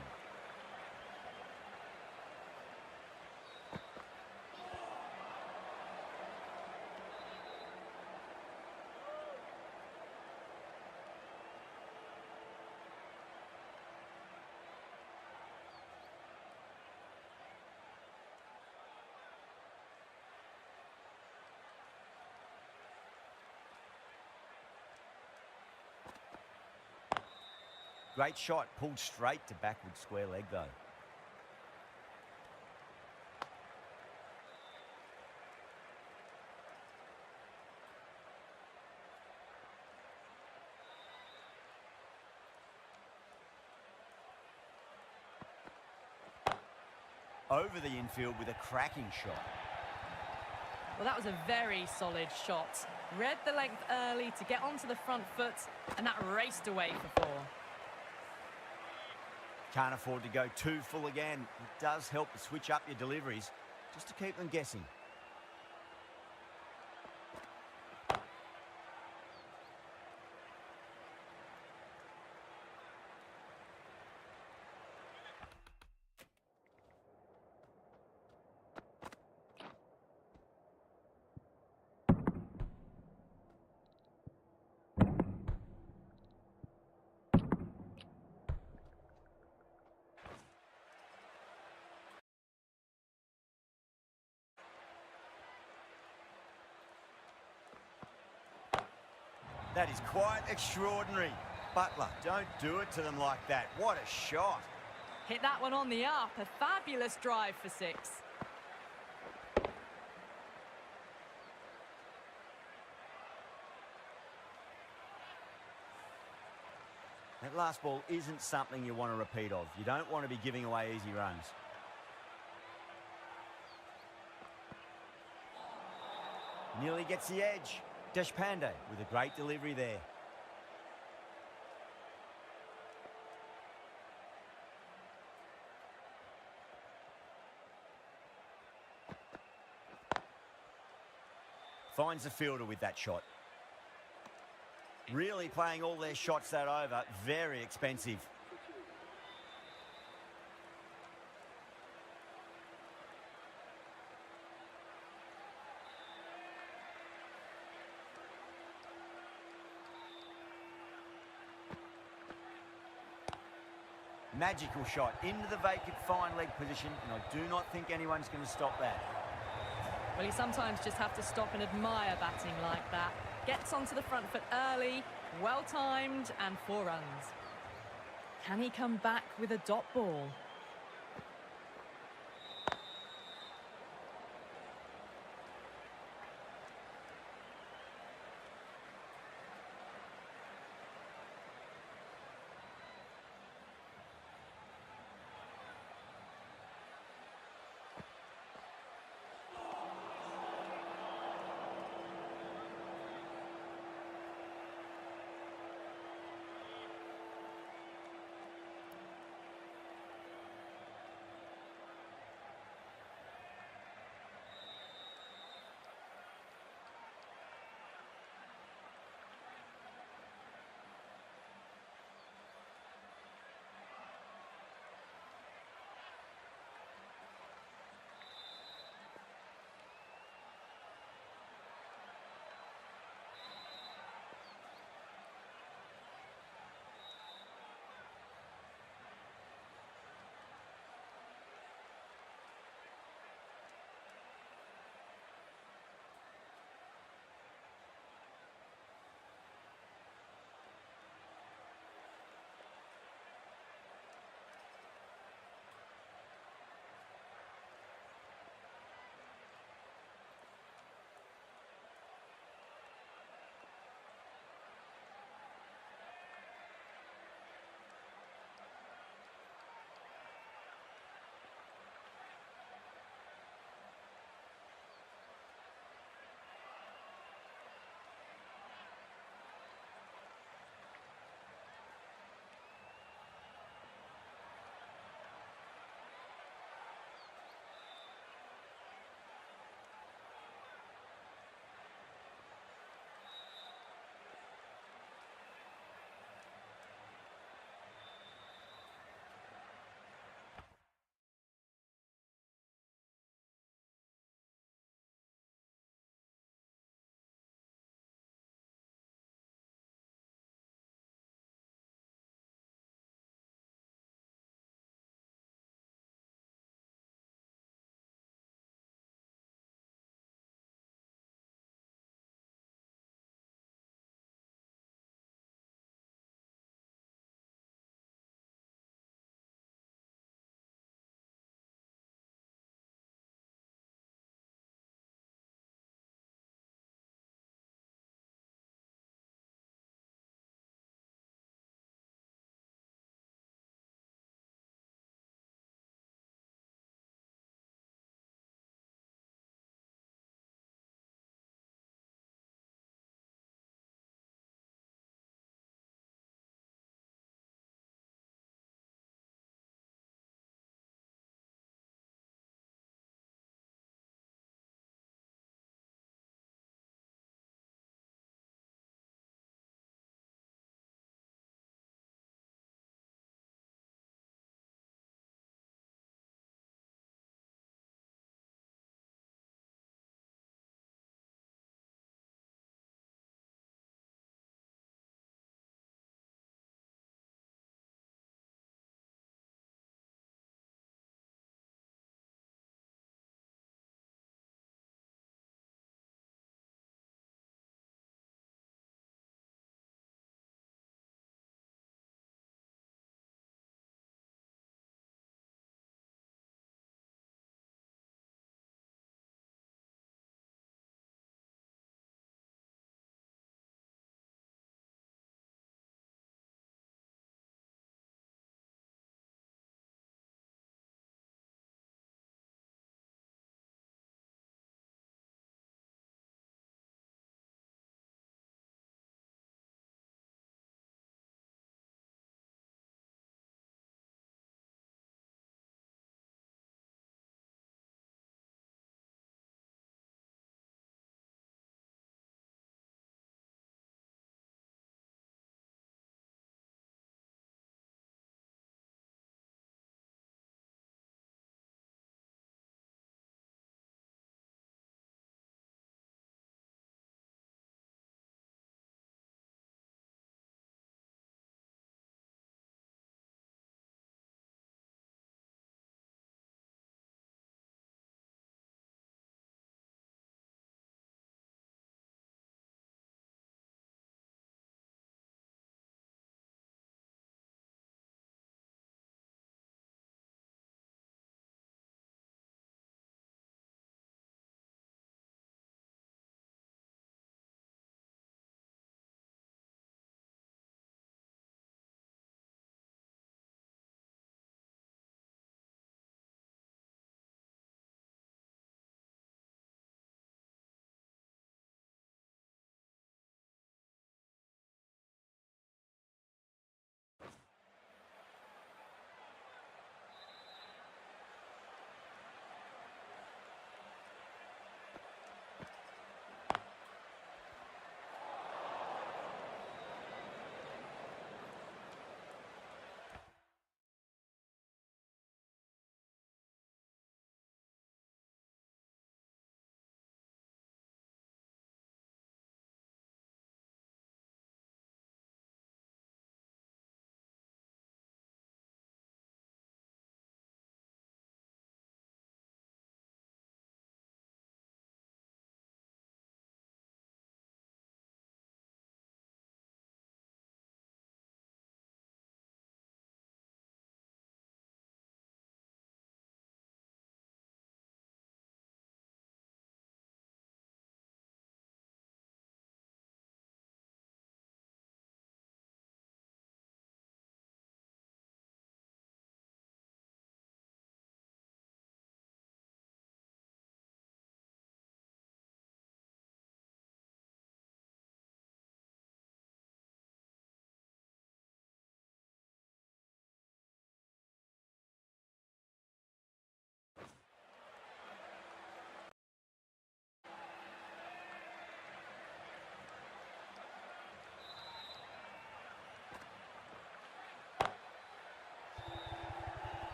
Speaker 1: Great shot, pulled straight to backward square leg though. Over the infield with a cracking shot.
Speaker 2: Well, that was a very solid shot. Read the length early to get onto the front foot, and that raced away for 4.
Speaker 1: Can't afford to go too full again. It does help to switch up your deliveries, just to keep them guessing. That is quite extraordinary. Butler, don't do it to them like that. What a shot.
Speaker 2: Hit that one on the up. A fabulous drive for 6.
Speaker 1: That last ball isn't something you want to repeat of. You don't want to be giving away easy runs. Nearly gets the edge. Deshpande with a great delivery there. Finds the fielder with that shot. Really playing all their shots that over. Very expensive. Magical shot into the vacant fine leg position, and I do not think anyone's going to stop that.
Speaker 2: Well, you sometimes just have to stop and admire batting like that. Gets onto the front foot early, well-timed, and 4 runs. Can he come back with a dot ball?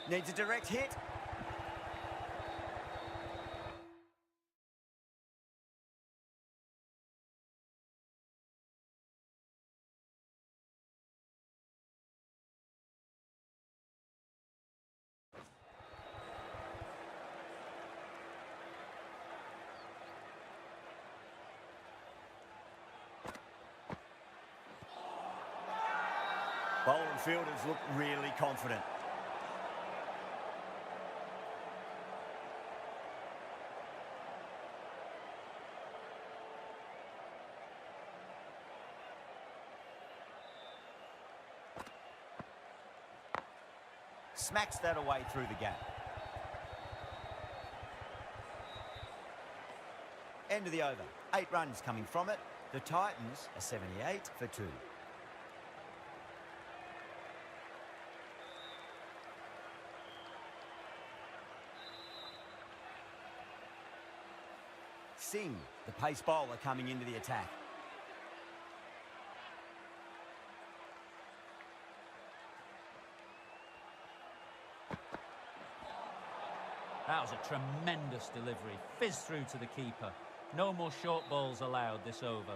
Speaker 1: Needs a direct hit. Bowler and fielders look really confident. Smacks that away through the gap. End of the over. 8 runs coming from it. The Titans are 78 for 2. Singh, the pace bowler, coming into the attack.
Speaker 5: That was a tremendous delivery. Fizzed through to the keeper. No more short balls allowed this over.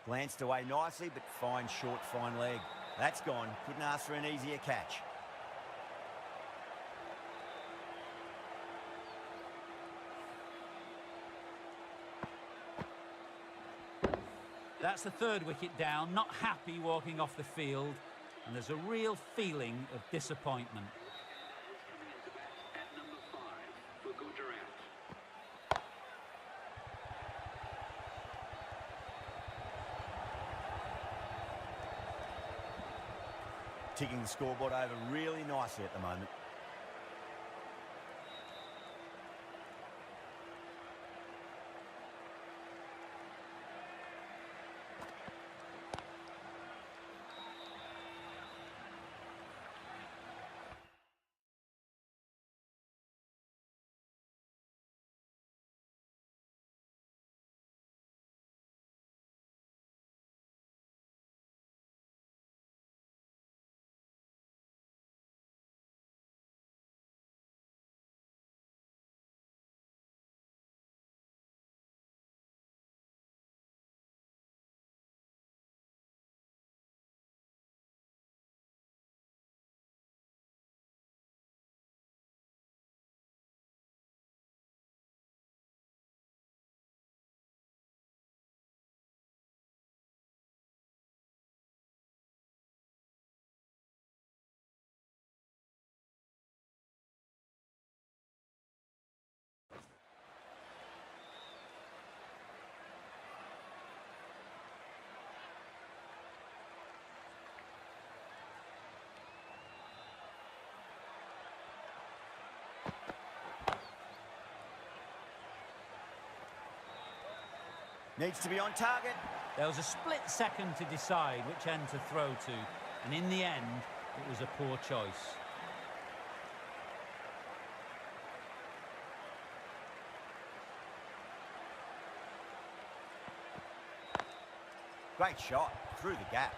Speaker 1: Glanced away nicely, but fine short, fine leg. That's gone. Couldn't ask for an easier catch.
Speaker 5: That's the third wicket down. Not happy walking off the field. And there's a real feeling of disappointment.
Speaker 4: Coming into bat at number 5 for Gujarat.
Speaker 1: Ticking the scoreboard over really nicely at the moment. Needs to be on target.
Speaker 5: There was a split second to decide which end to throw to, and in the end, it was a poor choice.
Speaker 1: Great shot through the gap.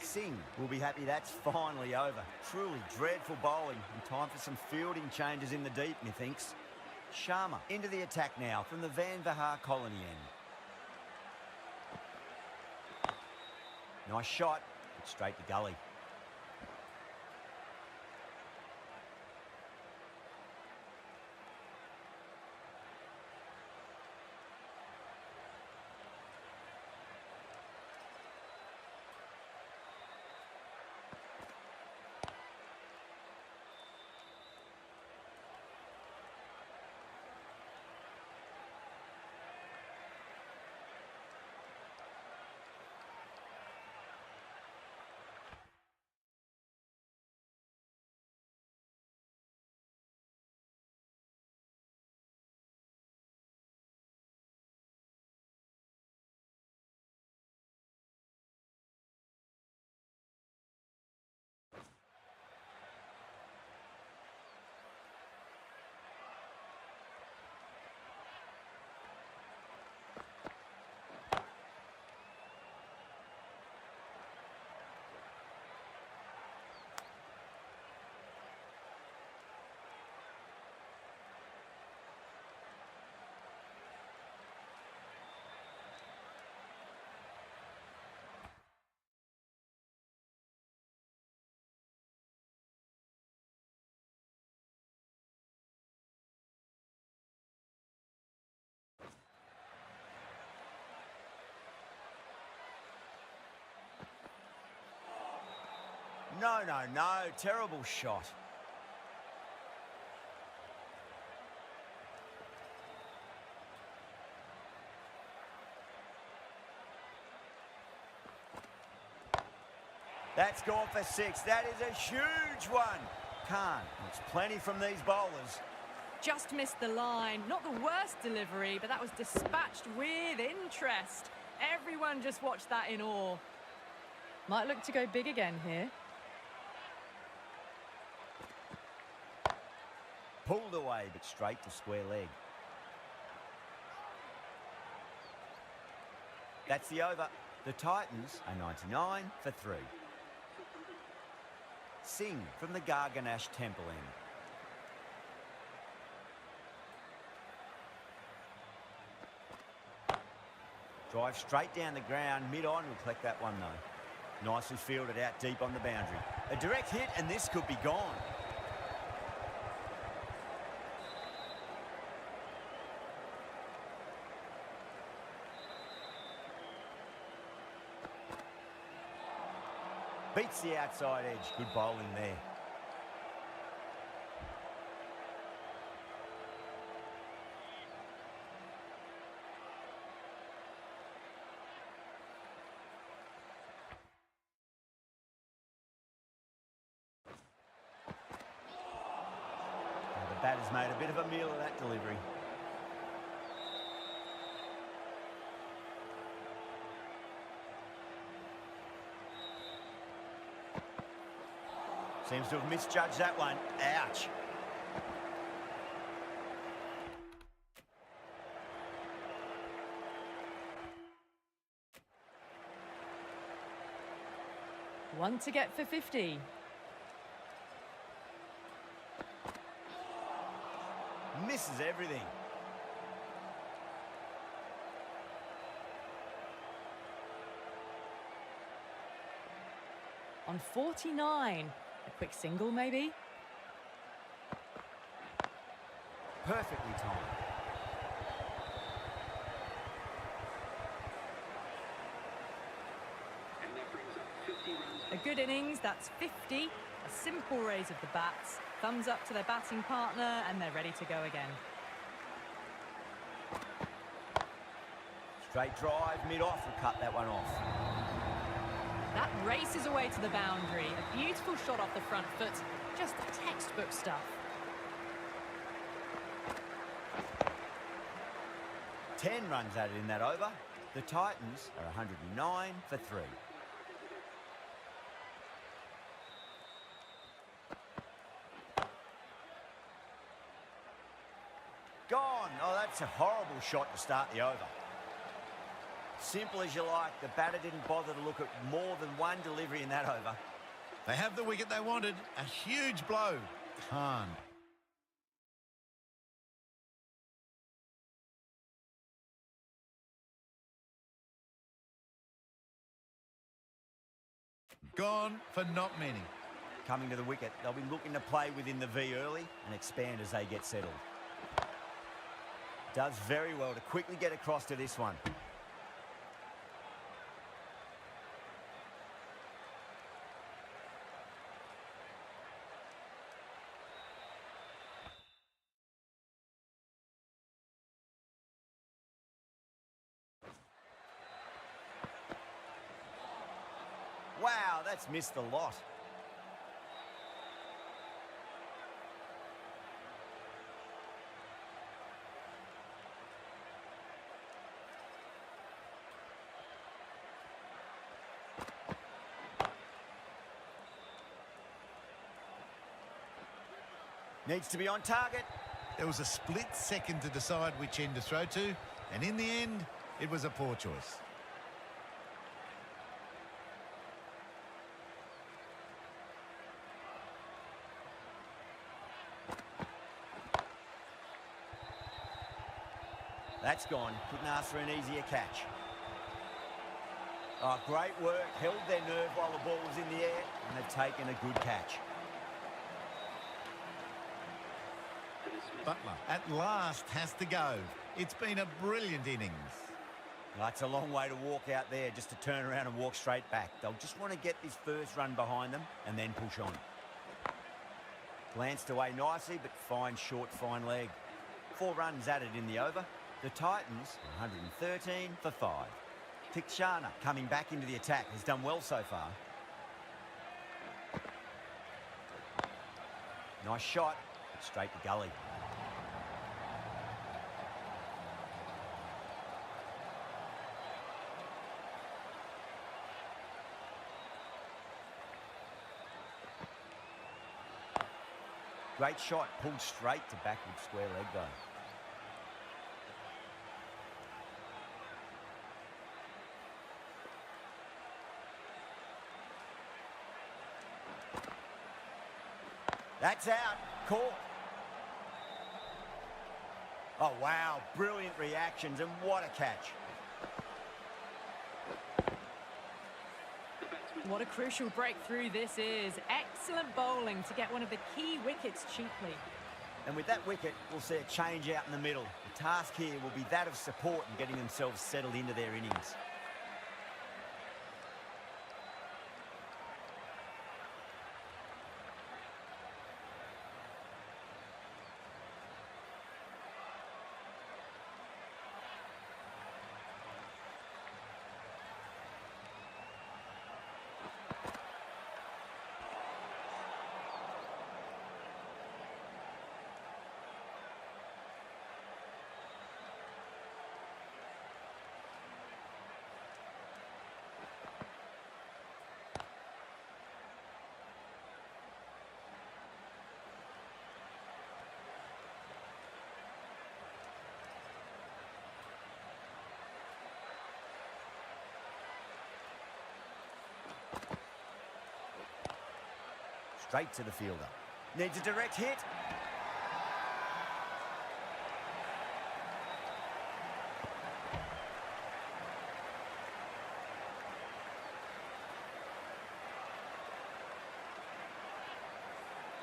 Speaker 1: Singh will be happy that's finally over. Truly dreadful bowling and time for some fielding changes in the deep, methinks. Sharma into the attack now from the Van Vahar colony end. Nice shot, but straight to gully. No, no, no. Terrible shot. That's gone for 6. That is a huge one. Khan looks plenty from these bowlers.
Speaker 2: Just missed the line. Not the worst delivery, but that was dispatched with interest. Everyone just watched that in awe. Might look to go big again here.
Speaker 1: Pulled away, but straight to square leg. That's the over. The Titans are 99 for 3. Singh from the Garganash Temple end. Drive straight down the ground, mid-on, will collect that one though. Nicely fielded out deep on the boundary. A direct hit and this could be gone. Beats the outside edge. Good bowling there. The batter's made a bit of a meal of that delivery. Seems to have misjudged that one. Ouch.
Speaker 2: One to get for 50.
Speaker 1: Misses everything.
Speaker 2: On 49. A quick single, maybe?
Speaker 1: Perfectly timed.
Speaker 4: And that brings up 50 runs.
Speaker 2: A good innings, that's 50. A simple raise of the bats. Thumbs up to their batting partner, and they're ready to go again.
Speaker 1: Straight drive, mid-off, will cut that one off.
Speaker 2: That races away to the boundary. A beautiful shot off the front foot. Just textbook stuff.
Speaker 1: 10 runs added in that over. The Titans are 109 for 3. Gone. Oh, that's a horrible shot to start the over. Simple as you like. The batter didn't bother to look at more than one delivery in that over.
Speaker 6: They have the wicket they wanted. A huge blow. Khan. Gone for not many.
Speaker 1: Coming to the wicket, they'll be looking to play within the V early and expand as they get settled. Does very well to quickly get across to this one. Wow, that's missed the lot. Needs to be on target.
Speaker 6: There was a split second to decide which end to throw to, and in the end, it was a poor choice.
Speaker 1: That's gone. Couldn't ask for an easier catch. Oh, great work. Held their nerve while the ball was in the air, and they've taken a good catch.
Speaker 6: Butler at last has to go. It's been a brilliant innings.
Speaker 1: That's a long way to walk out there just to turn around and walk straight back. They'll just want to get this first run behind them and then push on. Glanced away nicely, but fine short, fine leg. 4 runs added in the over. The Titans, 113 for 5. Tikshana coming back into the attack, has done well so far. Nice shot, but straight to gully. Great shot, pulled straight to backward square leg though. That's out. Caught. Oh, wow. Brilliant reactions, and what a catch.
Speaker 2: What a crucial breakthrough this is. Excellent bowling to get one of the key wickets cheaply.
Speaker 1: And with that wicket, we'll see a change out in the middle. The task here will be that of support and getting themselves settled into their innings. Straight to the fielder. Needs a direct hit.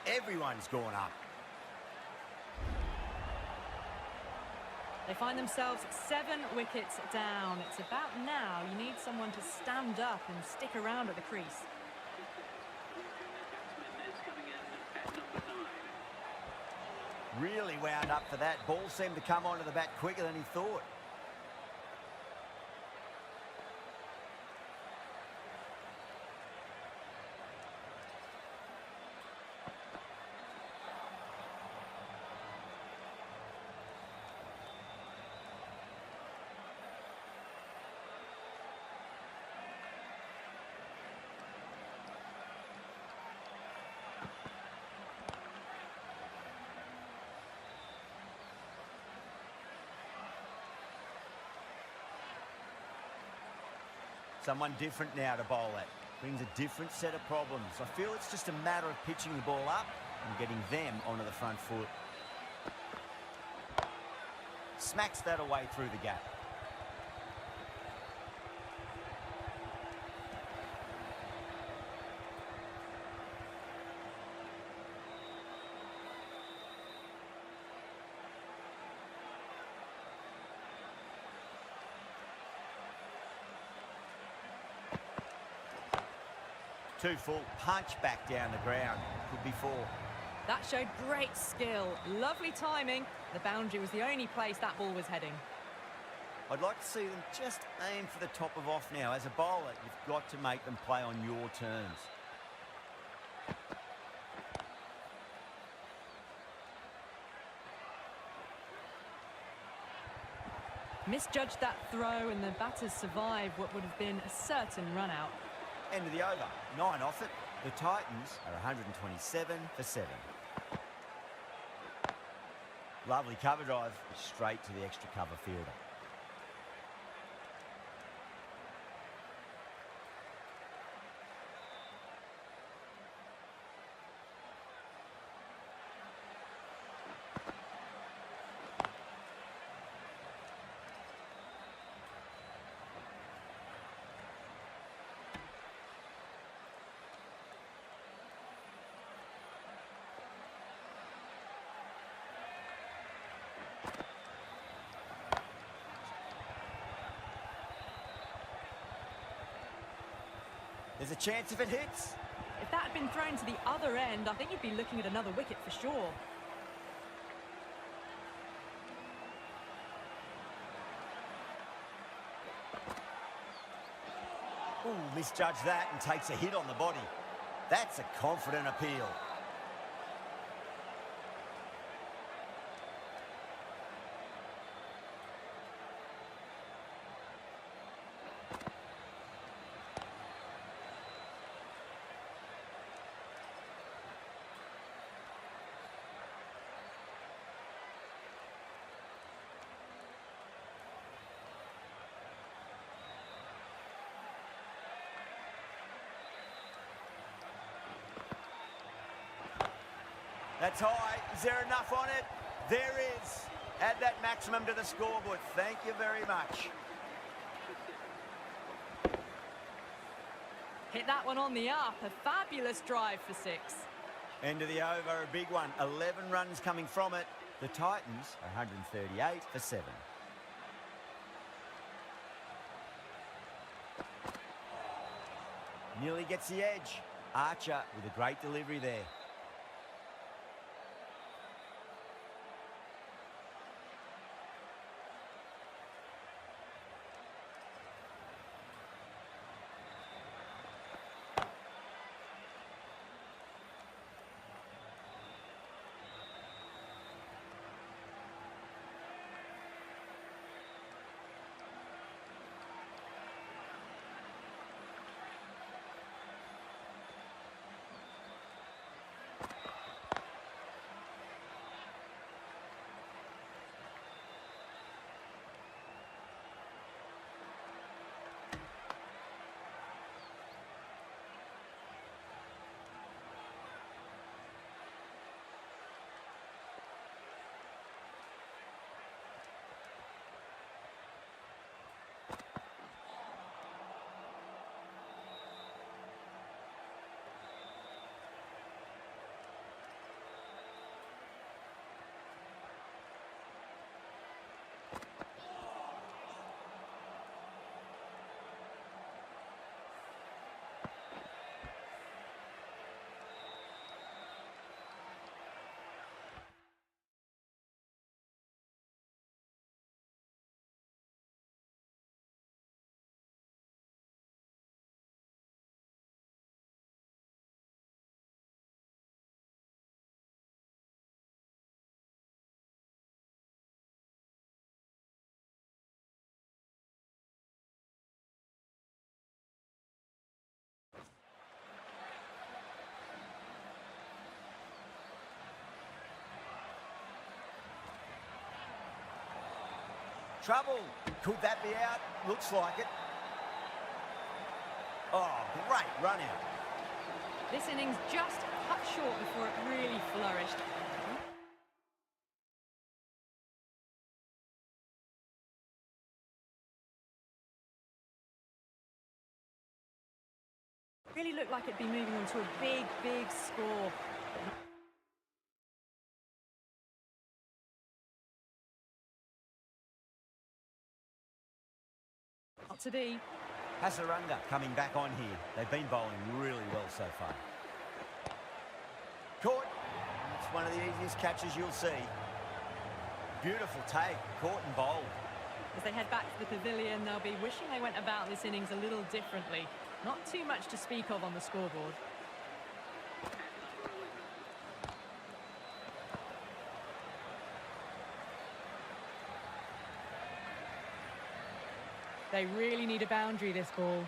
Speaker 1: Everyone's gone up.
Speaker 2: They find themselves 7 wickets down. It's about now you need someone to stand up and stick around at the crease.
Speaker 1: Really wound up for that. Ball seemed to come onto the bat quicker than he thought. Someone different now to bowl at. Brings a different set of problems. I feel it's just a matter of pitching the ball up and getting them onto the front foot. Smacks that away through the gap. Too full, punch back down the ground. Could be 4.
Speaker 2: That showed great skill. Lovely timing. The boundary was the only place that ball was heading.
Speaker 1: I'd like to see them just aim for the top of off now. As a bowler, you've got to make them play on your terms.
Speaker 2: Misjudged that throw and the batters survived what would have been a certain run out.
Speaker 1: End of the over. 9 off it. The Titans are 127 for 7. Lovely cover drive. Straight to the extra cover fielder. There's a chance if it hits.
Speaker 2: If that had been thrown to the other end, I think you'd be looking at another wicket for sure.
Speaker 1: Ooh, misjudged that and takes a hit on the body. That's a confident appeal. That's high. Is there enough on it? There is. Add that maximum to the scoreboard. Thank you very much.
Speaker 2: Hit that one on the up. A fabulous drive for 6.
Speaker 1: End of the over, a big one. 11 runs coming from it. The Titans are 138 for 7. Nearly gets the edge. Archer with a great delivery there. Trouble. Could that be out? Looks like it. Oh, great run out.
Speaker 2: This innings just cut short before it really flourished. Really looked like it'd be moving on to a big, big score. Not to be.
Speaker 1: Hasaranga coming back on here. They've been bowling really well so far. Caught. It's one of the easiest catches you'll see. Beautiful take. Caught and bowled.
Speaker 2: As they head back to the pavilion, they'll be wishing they went about this innings a little differently. Not too much to speak of on the scoreboard. They really need a boundary, this ball.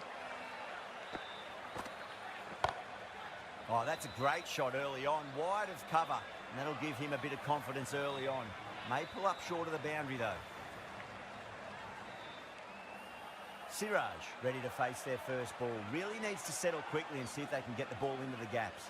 Speaker 1: Oh, that's a great shot early on. Wide of cover. And that'll give him a bit of confidence early on. May pull up short of the boundary, though. Siraj ready to face their first ball. Really needs to settle quickly and see if they can get the ball into the gaps.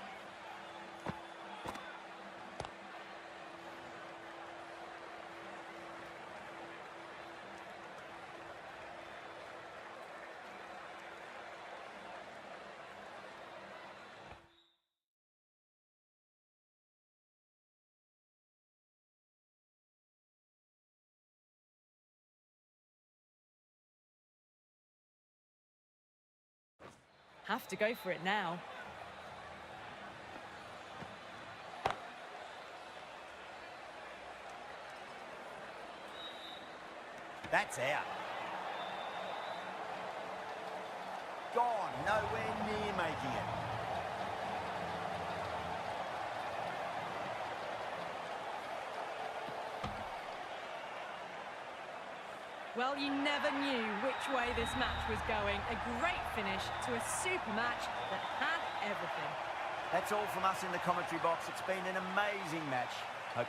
Speaker 2: Have to go for it now.
Speaker 1: That's out. Gone. Nowhere near making it.
Speaker 2: Well, you never knew which way this match was going. A great finish to a super match that had everything.
Speaker 1: That's all from us in the commentary box. It's been an amazing match. Hope